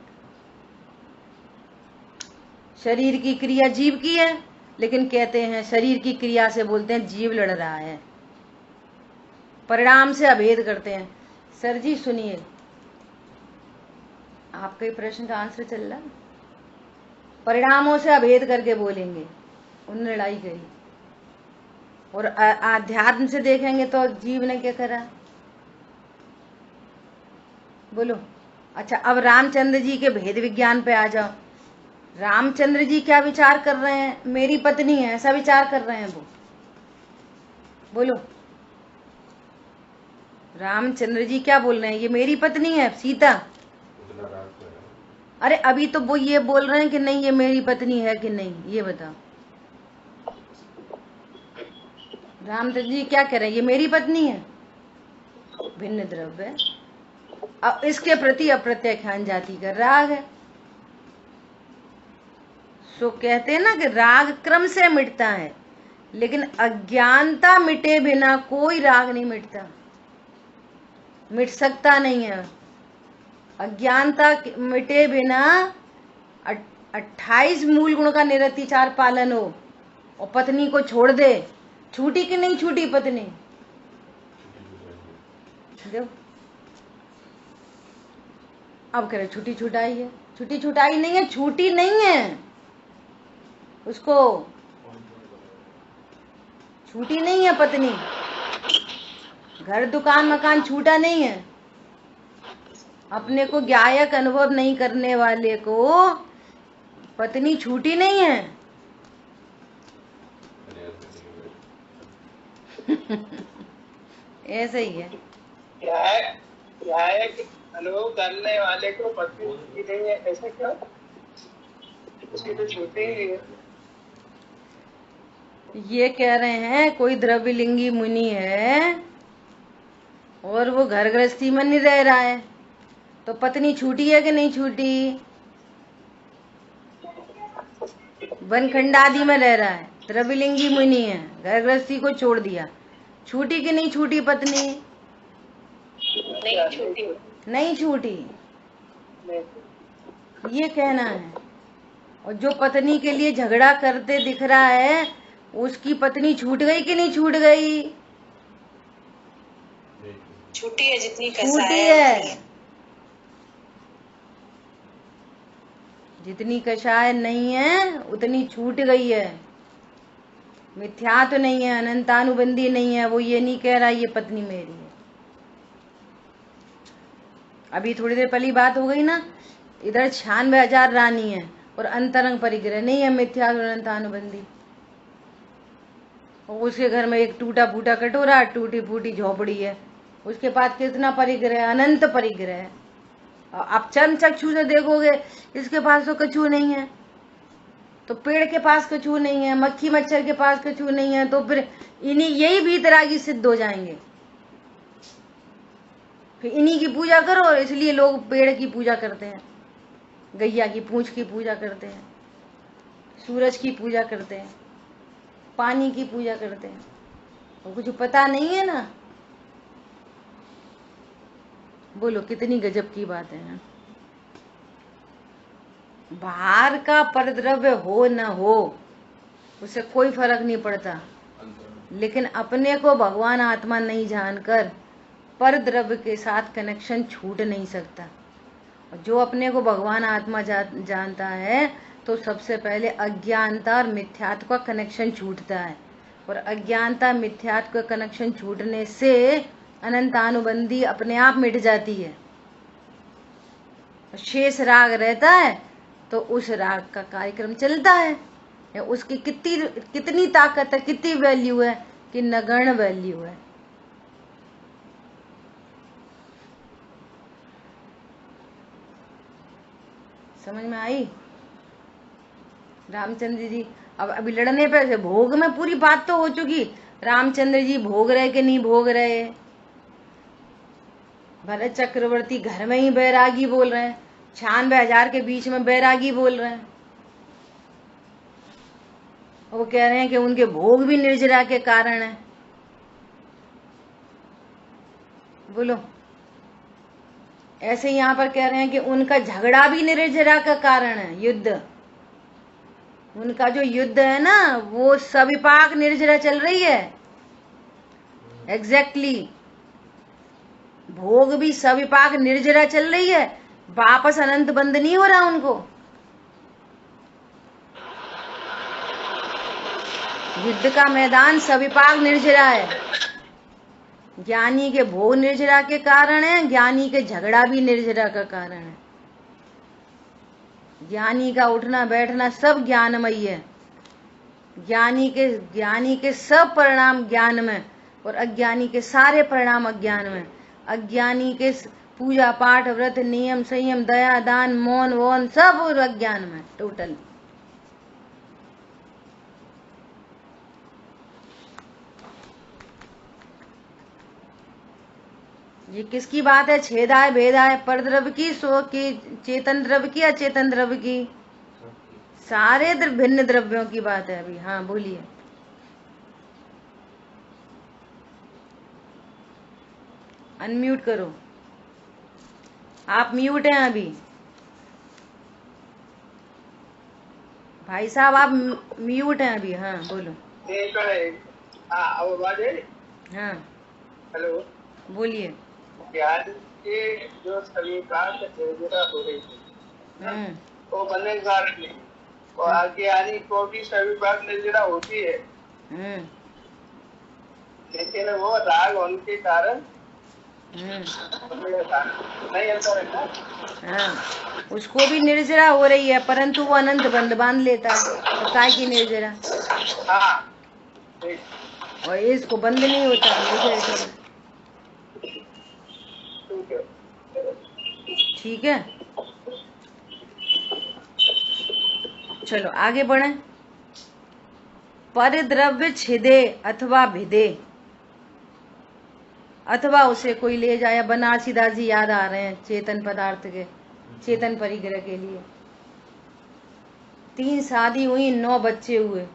शरीर की क्रिया जीव की है, लेकिन कहते हैं शरीर की क्रिया से बोलते हैं जीव लड़ रहा है, परिणाम से अभेद करते हैं। सर जी सुनिए, आपके प्रश्न का आंसर चल रहा, परिणामों से अभेद करके बोलेंगे, उन लड़ाई गई। और आध्यात्म से देखेंगे तो जीव ने क्या करा? बोलो। अच्छा, अब रामचंद्र जी के भेद विज्ञान पे आ जाओ। रामचंद्र जी क्या विचार कर रहे हैं? मेरी पत्नी है, ऐसा विचार कर रहे हैं वो? बोलो, रामचंद्र जी क्या बोल रहे हैं? ये मेरी पत्नी है सीता। अरे अभी तो वो ये बोल रहे हैं कि नहीं ये मेरी पत्नी है कि नहीं, ये बताओ। रामचंद्र जी क्या कह रहे हैं? ये मेरी पत्नी है, भिन्न द्रव्य। अब इसके प्रति अप्रत्यख्यान जाति का राग है। सो कहते हैं ना कि राग क्रम से मिटता है, लेकिन अज्ञानता मिटे बिना कोई राग नहीं मिटता, मिट सकता नहीं है। अज्ञानता मिटे बिना 28 मूल गुण का निरतिचार पालन हो और पत्नी को छोड़ दे, छूटी कि नहीं छूटी पत्नी? देखो अब कह रहे छुट्टी छुटाई है, छुट्टी छुटाई नहीं है, छूटी नहीं है, उसको छूटी नहीं है पत्नी, घर दुकान मकान छूटा नहीं है। अपने को ज्ञायक अनुभव नहीं करने वाले को पत्नी छूटी नहीं है। ऐसे ही है। ज्ञायक अनुभव करने वाले को पत्नी छूटी नहीं है, ऐसे क्यों? उसकी तो छूटी ही है। ये कह रहे हैं कोई द्रव्यलिंगी मुनि है और वो घर गृहस्थी में नहीं रह रहा है, तो पत्नी छूटी है कि नहीं छूटी? वनखंड आदि में रह रहा है, द्रव्यलिंगी मुनि है, घर गृहस्थी को छोड़ दिया, छूटी कि नहीं छूटी पत्नी? नहीं छूटी। नहीं छूटी, ये कहना है। और जो पत्नी के लिए झगड़ा करते दिख रहा है, उसकी पत्नी छूट गई कि नहीं छूट गई? छूटी है, जितनी छूटी है। जितनी कषाय नहीं है उतनी छूट गई है। मिथ्या तो नहीं है, अनंतानुबंधी नहीं है, वो ये नहीं कह रहा ये पत्नी मेरी है। अभी थोड़ी देर पहली बात हो गई ना, इधर 96,000 रानी है और अंतरंग परिग्रह नहीं है, मिथ्या अनंतानुबंधी। और उसके घर में एक टूटा फूटा कटोरा, टूटी फूटी झोपड़ी है, उसके पास कितना परिग्रह? अनंत परिग्रह है। आप चर्म चक्षु से देखोगे इसके पास तो कछू नहीं है, तो पेड़ के पास कछू नहीं है, मक्खी मच्छर के पास कछू नहीं है, तो फिर इन्हीं यही भीतरागी सिद्ध हो जाएंगे। फिर इन्हीं की पूजा करो, इसलिए लोग पेड़ की पूजा करते हैं, गैया की पूंछ की पूजा करते हैं, सूरज की पूजा करते हैं, पानी की पूजा करते हैं। और कुछ पता नहीं है ना। बोलो कितनी गजब की बात है ना। बाहर का परद्रव्य हो न हो उससे कोई फर्क नहीं पड़ता, लेकिन अपने को भगवान आत्मा नहीं जानकर परद्रव्य के साथ कनेक्शन छूट नहीं सकता। और जो अपने को भगवान आत्मा जानता है तो सबसे पहले अज्ञानता और मिथ्यात्व का कनेक्शन छूटता है, और अज्ञानता मिथ्यात्व का कनेक्शन छूटने से अनंतानुबंधी अपने आप मिट जाती है। शेष राग रहता है तो उस राग का कार्यक्रम चलता है। या उसकी कितनी ताकत है, कितनी वैल्यू है कि नगण्य वैल्यू है। समझ में आई? रामचंद्र जी अब अभी लड़ने पे से भोग में पूरी बात तो हो चुकी, रामचंद्र जी भोग रहे कि नहीं भोग रहे। भरत चक्रवर्ती घर में ही बैरागी बोल रहे हैं, 96,000 के बीच में बैरागी बोल रहे हैं। वो कह रहे हैं कि उनके भोग भी निर्जरा के कारण है। बोलो, ऐसे यहाँ पर कह रहे हैं कि उनका झगड़ा भी निर्जरा का कारण है, युद्ध। उनका जो युद्ध है ना वो सविपाक निर्जरा चल रही है। एग्जैक्टली भोग भी सविपाक निर्जरा चल रही है, वापस अनंत बंद नहीं हो रहा उनको। युद्ध का मैदान सविपाक निर्जरा है। ज्ञानी के भोग निर्जरा के कारण है, ज्ञानी के झगड़ा भी निर्जरा का कारण है। ज्ञानी का उठना बैठना सब ज्ञानमयी है। ज्ञानी के सब परिणाम ज्ञान में, और अज्ञानी के सारे परिणाम अज्ञान में। अज्ञानी के पूजा पाठ व्रत नियम संयम दया दान मौन वौन सब और अज्ञान में टोटल। ये किसकी बात है? छेदाय भेदाय परद्रव्य की, सो की चेतन द्रव्य की, अचेतन द्रव्य की, सारे भिन्न द्रव्यों की बात है अभी। हाँ बोलिए। अनम्यूट करो, आप म्यूट हैं अभी। भाई साहब आप म्यूट हैं अभी। हाँ बोलो। एक है। हाँ अब आवाज है। हाँ हेलो। बोलिए। ज्ञान के जो स्वीकार निर्जरा हो रही है वो बनने जा रही है और अज्ञानी को भी स्वीकार निर्जरा होती है, लेकिन वो राग होने के कारण नहीं अंतर है ना। हाँ उसको भी निर्जरा हो रही है, परंतु वो अनंत बंध बांध लेता है, तो काय की निर्जरा। हाँ और इसको बंद नहीं होता, निर्जर। ठीक है, चलो आगे बढ़े। परद्रव्य छिदे अथवा भिदे, अथवा उसे कोई ले जाए। बनारसी दास जी याद आ रहे हैं चेतन पदार्थ के, चेतन परिग्रह के लिए। 3 शादी हुई, 9 बच्चे हुए,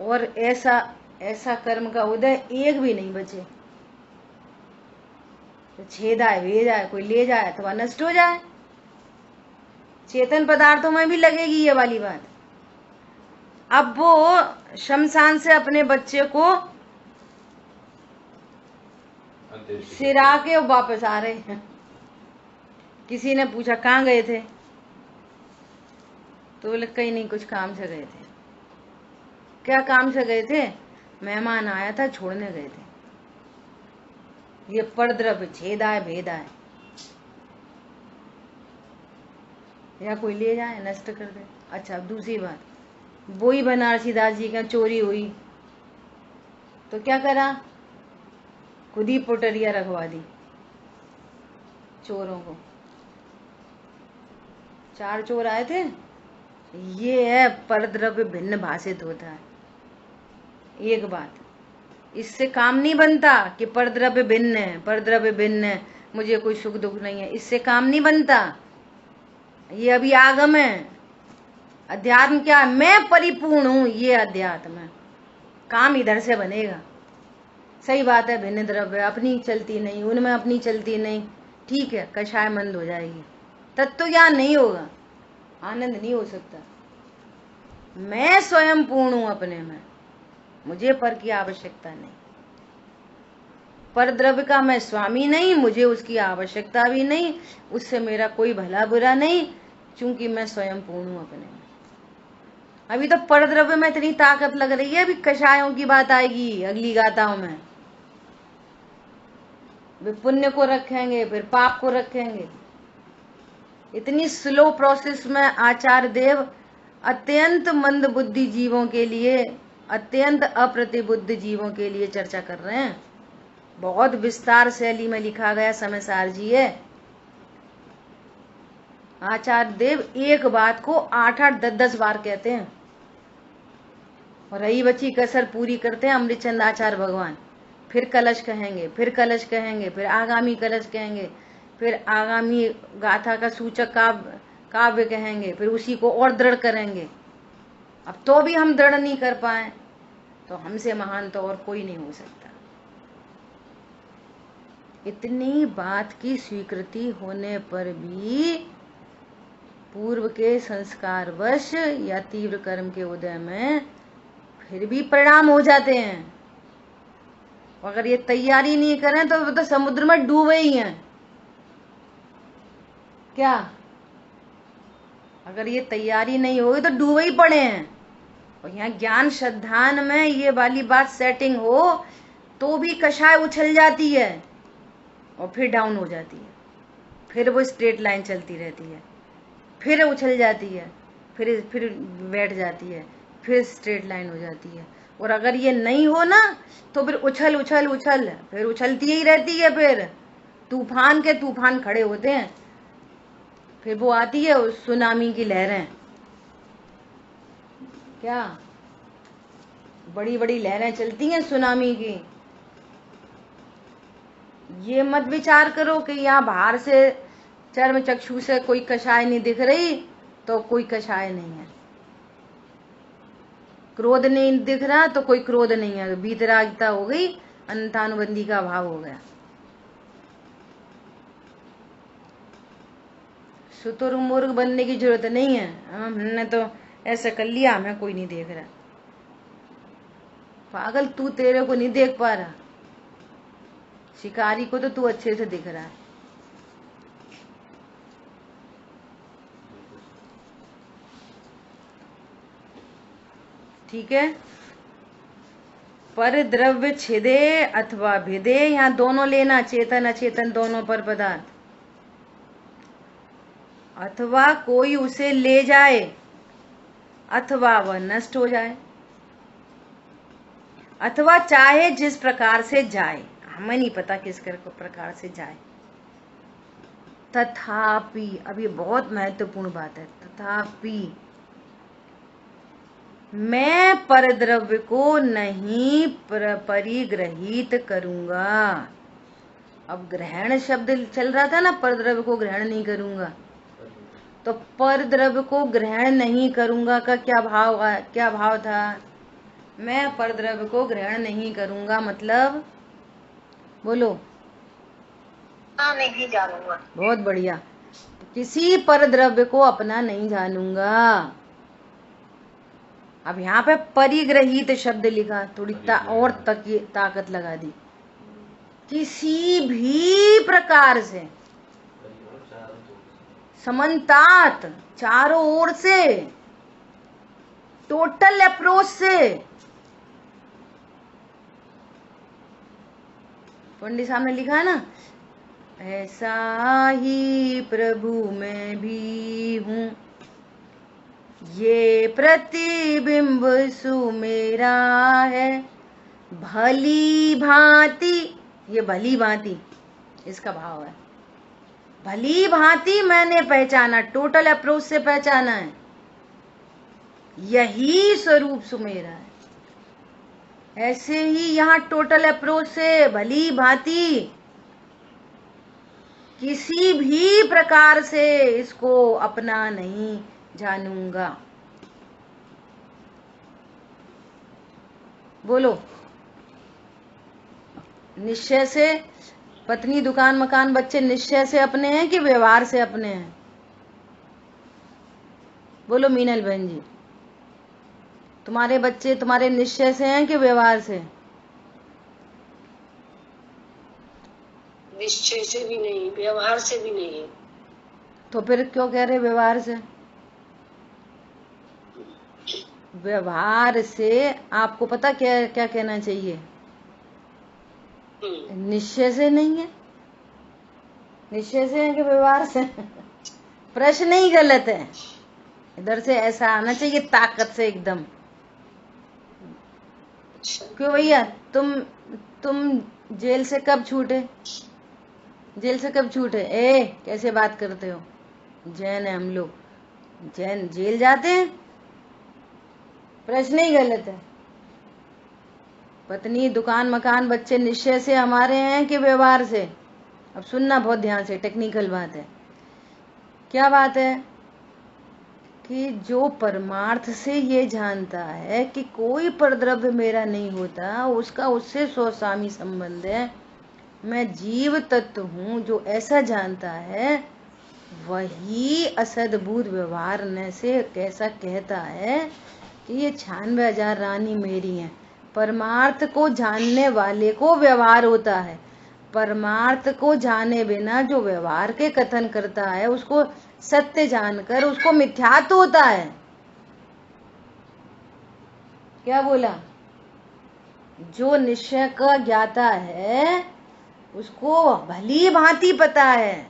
और ऐसा कर्म का उदय एक भी नहीं बचे। तो छेदाए भेजाए, कोई ले जाए अथवा नष्ट हो जाए। चेतन पदार्थों में भी लगेगी ये वाली बात। अब वो शमशान से अपने बच्चे को सिरा के वापस आ रहे हैं। किसी ने पूछा कहाँ गए थे, तो बोले कहीं नहीं, कुछ काम से गए थे। क्या काम से गए थे? मेहमान आया था, छोड़ने गए थे। ये परद्रव्य छेदाए भेदाए, या कोई ले जाए नष्ट कर दे। अच्छा दूसरी बात, वो ही बनारसी दास जी का चोरी हुई तो क्या करा? खुद ही पोटरिया रखवा दी चोरों को। 4 चोर आए थे। ये है परद्रव्य भिन्न भाषित होता है। एक बात, इससे काम नहीं बनता कि परद्रव्य भिन्न है, परद्रव्य भिन्न है, मुझे कोई सुख दुख नहीं है, इससे काम नहीं बनता। ये अभी आगम है। अध्यात्म क्या है? मैं परिपूर्ण हूं, ये अध्यात्म है। काम इधर से बनेगा। सही बात है, भिन्न द्रव्य अपनी चलती नहीं, उनमें अपनी चलती नहीं, ठीक है, कषाय मंद हो जाएगी, तत्व ज्ञान नहीं होगा, आनंद नहीं हो सकता। मैं स्वयं पूर्ण हूं अपने में, मुझे पर की आवश्यकता नहीं। पर द्रव्य का मैं स्वामी नहीं, मुझे उसकी आवश्यकता भी नहीं, उससे मेरा कोई भला बुरा नहीं, क्योंकि मैं स्वयं पूर्ण हूं अपने में। अभी तो पर द्रव्य में इतनी ताकत लग रही है, अभी कषायों की बात आएगी अगली गाथाओं में। वे पुण्य को रखेंगे, फिर पाप को रखेंगे। इतनी स्लो प्रोसेस में आचार्य देव अत्यंत मंद बुद्धि जीवों के लिए, अत्यंत अप्रतिबुद्ध जीवों के लिए चर्चा कर रहे हैं। बहुत विस्तार शैली में लिखा गया समय सार जी है। आचार्य देव एक बात को 8-8, 10-10 बार कहते हैं, और रही बची कसर पूरी करते हैं अमृतचंद आचार्य भगवान। फिर कलश कहेंगे, फिर कलश कहेंगे, फिर आगामी कलश कहेंगे, फिर आगामी गाथा का सूचक काव्य कहेंगे, फिर उसी को और दृढ़ करेंगे। अब तो भी हम दृढ़ नहीं कर पाए, तो हमसे महान तो और कोई नहीं हो सकता। इतनी बात की स्वीकृति होने पर भी पूर्व के संस्कारवश या तीव्र कर्म के उदय में फिर भी परिणाम हो जाते हैं। अगर ये तैयारी नहीं करें तो समुद्र में डूबे ही हैं। क्या? अगर ये तैयारी नहीं होगी तो डूबे ही पड़े हैं। और यहाँ ज्ञान श्रद्धान में ये वाली बात सेटिंग हो तो भी कषाय उछल जाती है और फिर डाउन हो जाती है, फिर वो स्ट्रेट लाइन चलती रहती है, फिर उछल जाती है, फिर बैठ जाती है, फिर स्ट्रेट लाइन हो जाती है। और अगर ये नहीं हो ना तो फिर उछल उछल उछल फिर उछलती ही रहती है, फिर तूफान के तूफान खड़े होते हैं, फिर वो आती है सुनामी की लहरें। क्या बड़ी बड़ी लहरें चलती हैं सुनामी की। ये मत विचार करो कि यहाँ बाहर से चर्म चक्षु से कोई कषाय नहीं दिख रही तो कोई कषाय नहीं है, क्रोध नहीं दिख रहा तो कोई क्रोध नहीं है, वीतरागता हो गई, अंतानुबंधी का भाव हो गया। शुतुरमुर्ग बनने की जरूरत नहीं है। हमने तो ऐसा कर लिया, हमें कोई नहीं देख रहा। पागल, तू तेरे को नहीं देख पा रहा, शिकारी को तो तू अच्छे से दिख रहा है। ठीक है। पर द्रव्य छिदे अथवा भिदे, यहाँ दोनों लेना, चेतन अचेतन दोनों पर पदार्थ। अथवा कोई उसे ले जाए अथवा वह नष्ट हो जाए, अथवा चाहे जिस प्रकार से जाए, हमें नहीं पता किस प्रकार से जाए। तथापि, अब ये बहुत महत्वपूर्ण बात है, तथापि मैं परद्रव्य को नहीं परिग्रहित करूंगा। अब ग्रहण शब्द चल रहा था ना, परद्रव्य को ग्रहण नहीं करूंगा, तो परद्रव्य को ग्रहण नहीं करूंगा का क्या भाव था? मैं परद्रव्य को ग्रहण नहीं करूंगा मतलब, बोलो। हाँ, नहीं जानूंगा। बहुत बढ़िया। किसी परद्रव्य को अपना नहीं जानूंगा। अब यहाँ पे परिग्रहित शब्द लिखा, थोड़ी और ताकत लगा दी। किसी भी प्रकार से, समन्तात, चारों ओर से, टोटल अप्रोच से। पंडित साहब ने लिखा है ना, ऐसा ही प्रभु मैं भी हूँ, ये प्रतिबिंब सुमेरा है, भली भांति, ये भली भांति इसका भाव है, भली भांति मैंने पहचाना, टोटल अप्रोच से पहचाना है, यही स्वरूप सुमेरा है। ऐसे ही यहाँ टोटल अप्रोच से भली भांति किसी भी प्रकार से इसको अपना नहीं जानूंगा। बोलो। निश्चय से पत्नी, दुकान, मकान, बच्चे निश्चय से अपने हैं कि व्यवहार से अपने हैं? बोलो मीनल बहन जी, तुम्हारे बच्चे तुम्हारे निश्चय से हैं कि व्यवहार से? निश्चय से भी नहीं, व्यवहार से भी नहीं। तो फिर क्यों कह रहे व्यवहार से? व्यवहार से आपको पता क्या क्या कहना चाहिए? निश्चय से नहीं है। निश्चय से है कि व्यवहार से? प्रश्न ही गलत है, इधर से ऐसा आना चाहिए ताकत से एकदम। क्यों भैया, तुम जेल से कब छूटे? जेल से कब छूटे? कैसे बात करते हो? जैन है हम लोग, जैन जेल जाते हैं? प्रश्न ही गलत है। पत्नी, दुकान, मकान, बच्चे निश्चय से हमारे हैं कि व्यवहार से? अब सुनना बहुत ध्यान से, टेक्निकल बात है। क्या बात है कि जो परमार्थ से ये जानता है कि कोई परद्रव्य मेरा नहीं होता, उसका उससे स्वस्वामी संबंध है, मैं जीव तत्व हूँ, जो ऐसा जानता है वही असद्भुत व्यवहार ने से कैसा कहता है कि ये 96,000 रानी मेरी हैं। परमार्थ को जानने वाले को व्यवहार होता है, परमार्थ को जाने बिना जो व्यवहार के कथन करता है उसको सत्य जानकर उसको मिथ्यात्व होता है। क्या बोला? जो निश्चय का ज्ञाता है उसको भली भांति पता है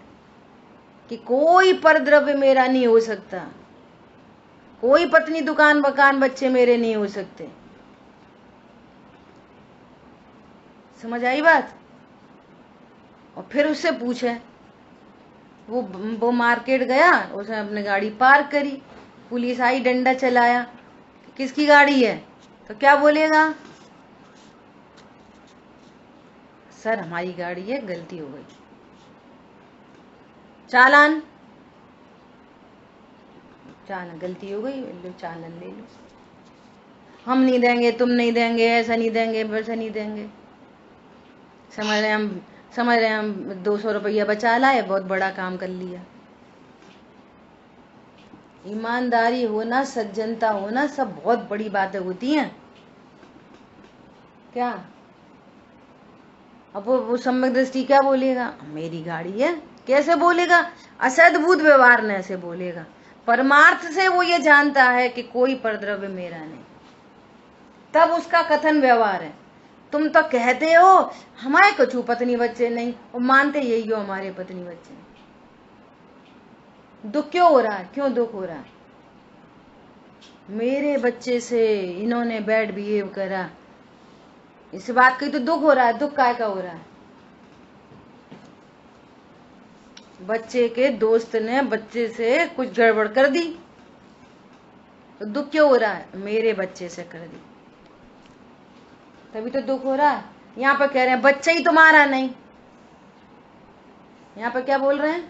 कि कोई परद्रव्य मेरा नहीं हो सकता, कोई पत्नी, दुकान, मकान, बच्चे मेरे नहीं हो सकते। समझ आई बात? और फिर उससे पूछे, वो मार्केट गया, उसने अपनी गाड़ी पार्क करी, पुलिस आई, डंडा चलाया, किसकी गाड़ी है? तो क्या बोलेगा? सर हमारी गाड़ी है, गलती हो गई, चालान, गलती हो गई, लो चालान ले लो। हम नहीं देंगे, तुम नहीं देंगे, ऐसा नहीं देंगे, वैसा नहीं देंगे। समझ रहे हम 200 रुपया बचा लाए, बहुत बड़ा काम कर लिया। ईमानदारी होना, सज्जनता होना, सब बहुत बड़ी बातें होती हैं। क्या अब वो सम्यक दृष्टि क्या बोलेगा, मेरी गाड़ी है, कैसे बोलेगा, असद्भुत व्यवहार ने ऐसे बोलेगा। परमार्थ से वो ये जानता है कि कोई परद्रव्य मेरा नहीं, तब उसका कथन व्यवहार है। तुम तो कहते हो हमारे कछु पत्नी बच्चे नहीं, और मानते यही हो हमारे पत्नी बच्चे नहीं। दुख क्यों हो रहा है, क्यों दुख हो रहा है? मेरे बच्चे से इन्होंने बैड बिहेव करा, इस बात की तो दुख हो रहा है। दुख काय का हो रहा है? बच्चे के दोस्त ने बच्चे से कुछ गड़बड़ कर दी, तो दुख क्यों हो रहा है? मेरे बच्चे से कर दी, तभी तो दुख हो रहा है। यहाँ पर कह रहे हैं बच्चा ही तुम्हारा नहीं। यहाँ पर क्या बोल रहे हैं?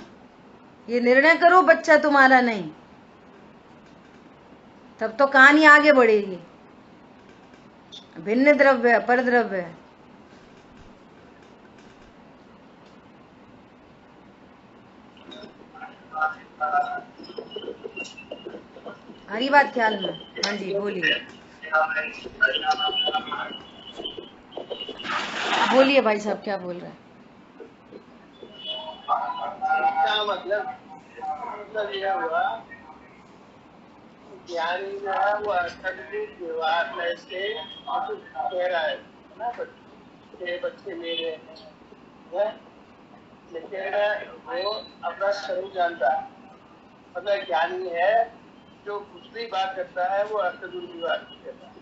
ये निर्णय करो बच्चा तुम्हारा नहीं, तब तो कहानी आगे बढ़ेगी। भिन्न द्रव्य परद्रव्य। हरी बात ख्याल में? हाँ जी बोलिए, बोलिए भाई साहब क्या बोल रहे हैं? क्या मतलब यह हुआ, ज्ञानी जो है वो असद्भुत व्यवहार में से कह रहा है ना, ये बच्चे मेरे हैं, लेकिन वो अपना स्वरूप जानता है। मतलब ज्ञानी है जो कुछ भी बात करता है वो असद्भुत व्यवहार करता है।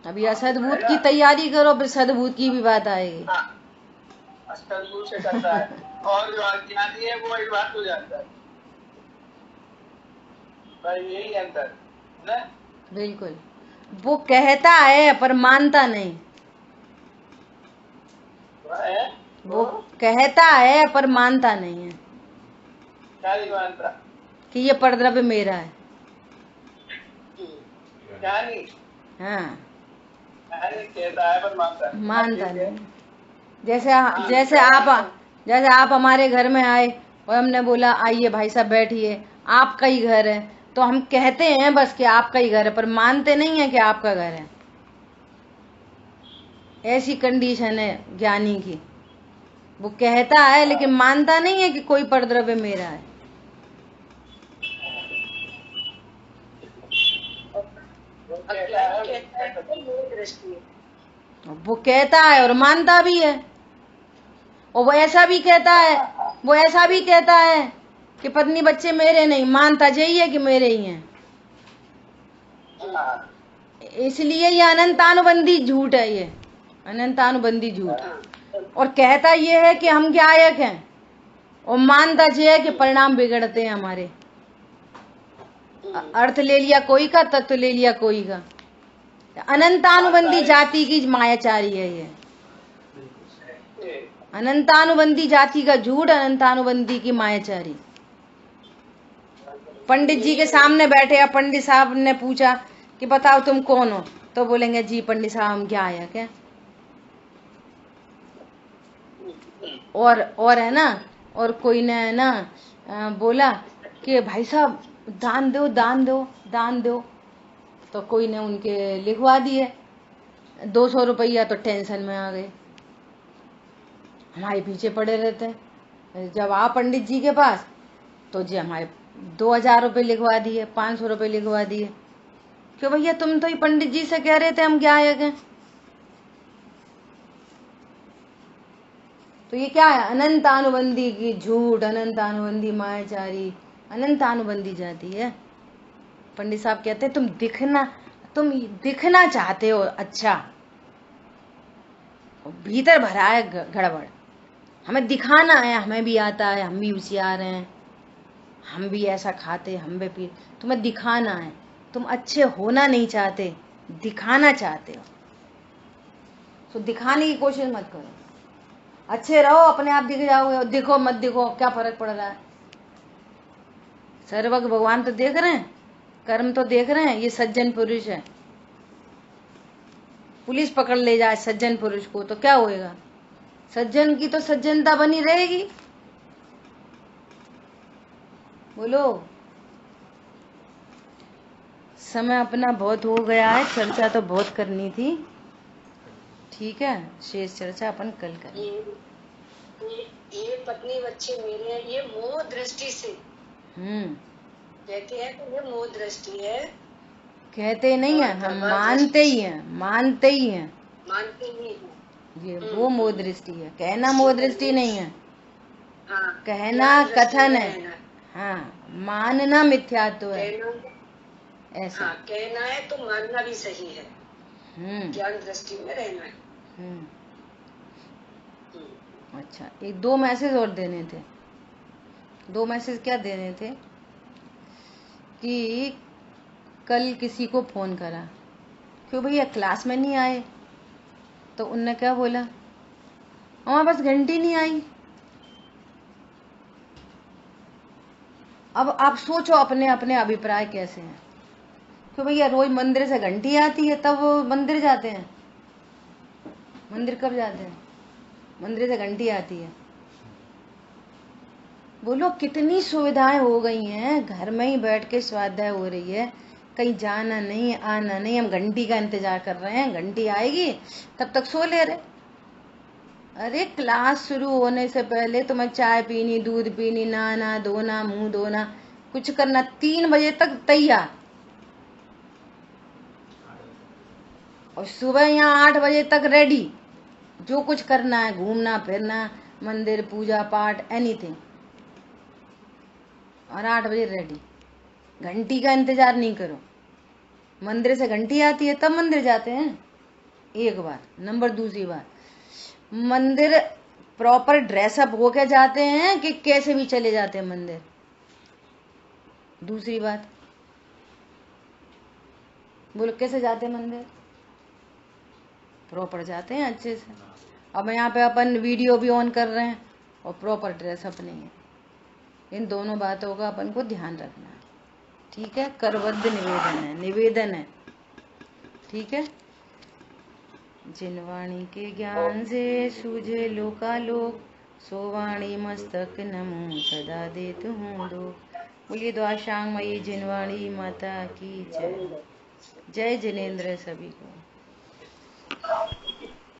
अभी असद्भुत की तैयारी करो, फिर सद्भुत की भी बात आएगी। हाँ, असद्भुत से करता है, और जो अज्ञानी है वो एक बात को जानता है। यही अंतर है। बिल्कुल, वो कहता है पर मानता नहीं। वो कहता है पर मानता नहीं है। क्या नहीं मानता? कि ये परद्रव्य मेरा है। क्या नहीं? हाँ, कहता है पर मानता नहीं। जैसे आप हमारे घर में आए और हमने बोला आइए भाई साहब बैठिए, आपका ही घर है, तो हम कहते हैं बस कि आपका ही घर है, पर मानते नहीं है कि आपका घर है। ऐसी कंडीशन है ज्ञानी की। वो कहता है लेकिन मानता नहीं है कि कोई परद्रव्य मेरा है। वो कहता है और मानता भी है, और वो ऐसा भी कहता है कि पत्नी बच्चे मेरे नहीं, मानता यही है कि मेरे ही हैं। इसलिए ये अनंतानुबंधी झूठ है, ये अनंतानुबंधी झूठ। और कहता ये है कि हम ज्ञायक हैं, और मानता ये है कि परिणाम बिगड़ते हैं हमारे। अर्थ ले लिया कोई का, तत्व ले लिया कोई का। अनंतानुबंधी जाति की मायाचारी है ये, अनंतानुबंधी जाति का झूठ, अनंतानुबंधी की मायाचारी। पंडित जी के सामने बैठे, या पंडित साहब ने पूछा कि बताओ तुम कौन हो, तो बोलेंगे जी पंडित साहब हम क्या आया क्या। और है ना, और कोई ने है ना बोला कि भाई साहब दान दो दान दो दान दो, तो कोई ने उनके लिखवा दिए 200 रुपया, तो टेंशन में आ गए। हमारे पीछे पड़े रहते हैं। जब आ पंडित जी के पास तो जी हमारे 2000 रुपये लिखवा दिए, 500 रुपये लिखवा दिए। क्यों भैया, तुम तो ही पंडित जी से कह रहे थे हम ज्ञायक हैं। तो ये क्या है? अनंतानुबंधी की झूठ, अनंतानुबंधी मायाचारी, अनंतानुबंधी जाती है। पंडित साहब कहते हैं तुम दिखना चाहते हो अच्छा, भीतर भरा है गड़बड़। हमें दिखाना है, हमें भी आता है, हम भी होशियार हैं, हम भी ऐसा खाते, हम भी पी। तुम्हें दिखाना है, तुम अच्छे होना नहीं चाहते, दिखाना चाहते हो। तो दिखाने की कोशिश मत करो, अच्छे रहो, अपने आप दिख जाओगे। दिखो मत दिखो, क्या फर्क पड़ रहा है? सर्वज्ञ भगवान तो देख रहे हैं, कर्म तो देख रहे हैं। ये सज्जन पुरुष है, पुलिस पकड़ ले जाए सज्जन पुरुष को तो क्या होएगा? सज्जन की तो सज्जनता बनी रहेगी। बोलो, समय अपना बहुत हो गया है, चर्चा तो बहुत करनी थी, ठीक है, शेष चर्चा अपन कल करेंगे। ये पत्नी बच्चे मेरे हैं, ये मोह दृष्टि से कहते हैं कि ये मोह दृष्टि है। कहते नहीं है, हम मानते ही हैं, मानते ही हैं, मानते ही हैं। ये वो मोह दृष्टि है, कहना मोह दृष्टि नहीं है। हाँ, कहना कथन है, हाँ, मानना मिथ्यात्व है, ऐसा। हाँ, कहना है तो मानना भी सही है, ज्ञान दृष्टि में रहना है। अच्छा, एक 2 मैसेज और देने थे। 2 मैसेज क्या देने थे कि कल किसी को फोन करा, क्यों भैया क्लास में नहीं आए, तो उनने क्या बोला, हमारे पास घंटी नहीं आई। अब आप सोचो अपने अपने अभिप्राय कैसे हैं। क्यों भैया रोज मंदिर से घंटी आती है तब वो मंदिर जाते हैं, मंदिर कब जाते हैं, मंदिर से घंटी आती है। बोलो कितनी सुविधाएं हो गई हैं, घर में ही बैठ के स्वाध्याय हो रही है, कहीं जाना नहीं आना नहीं, हम घंटी का इंतजार कर रहे हैं, घंटी आएगी तब तक सो ले रहे। अरे क्लास शुरू होने से पहले तुम्हें चाय पीनी, दूध पीनी, नहाना धोना, मुंह धोना, कुछ करना, 3 बजे तक तैयार, और सुबह यहाँ 8 बजे तक रेडी, जो कुछ करना है, घूमना फिरना, मंदिर पूजा पाठ एनीथिंग, और 8 बजे रेडी। घंटी का इंतजार नहीं करो, मंदिर से घंटी आती है तब मंदिर जाते हैं, एक बार। नंबर दूसरी बात, मंदिर प्रॉपर ड्रेसअप होके जाते हैं कि कैसे भी चले जाते हैं मंदिर, दूसरी बात। बोलो कैसे जाते हैं मंदिर, प्रॉपर जाते हैं अच्छे से। अब यहाँ पे अपन वीडियो भी ऑन कर रहे हैं और प्रॉपर ड्रेसअप नहीं है, इन दोनों बातों का अपन को ध्यान रखना है, ठीक है। करबद्ध निवेदन है, निवेदन है, ठीक है। जिनवाणी के ज्ञान से सूझे लोकालोक, सोवाणी मस्तक नमो सदा देत हूँ दो। बोलिए द्वाशांग मई जिनवाणी माता की जय। जय जिनेन्द्र सभी को।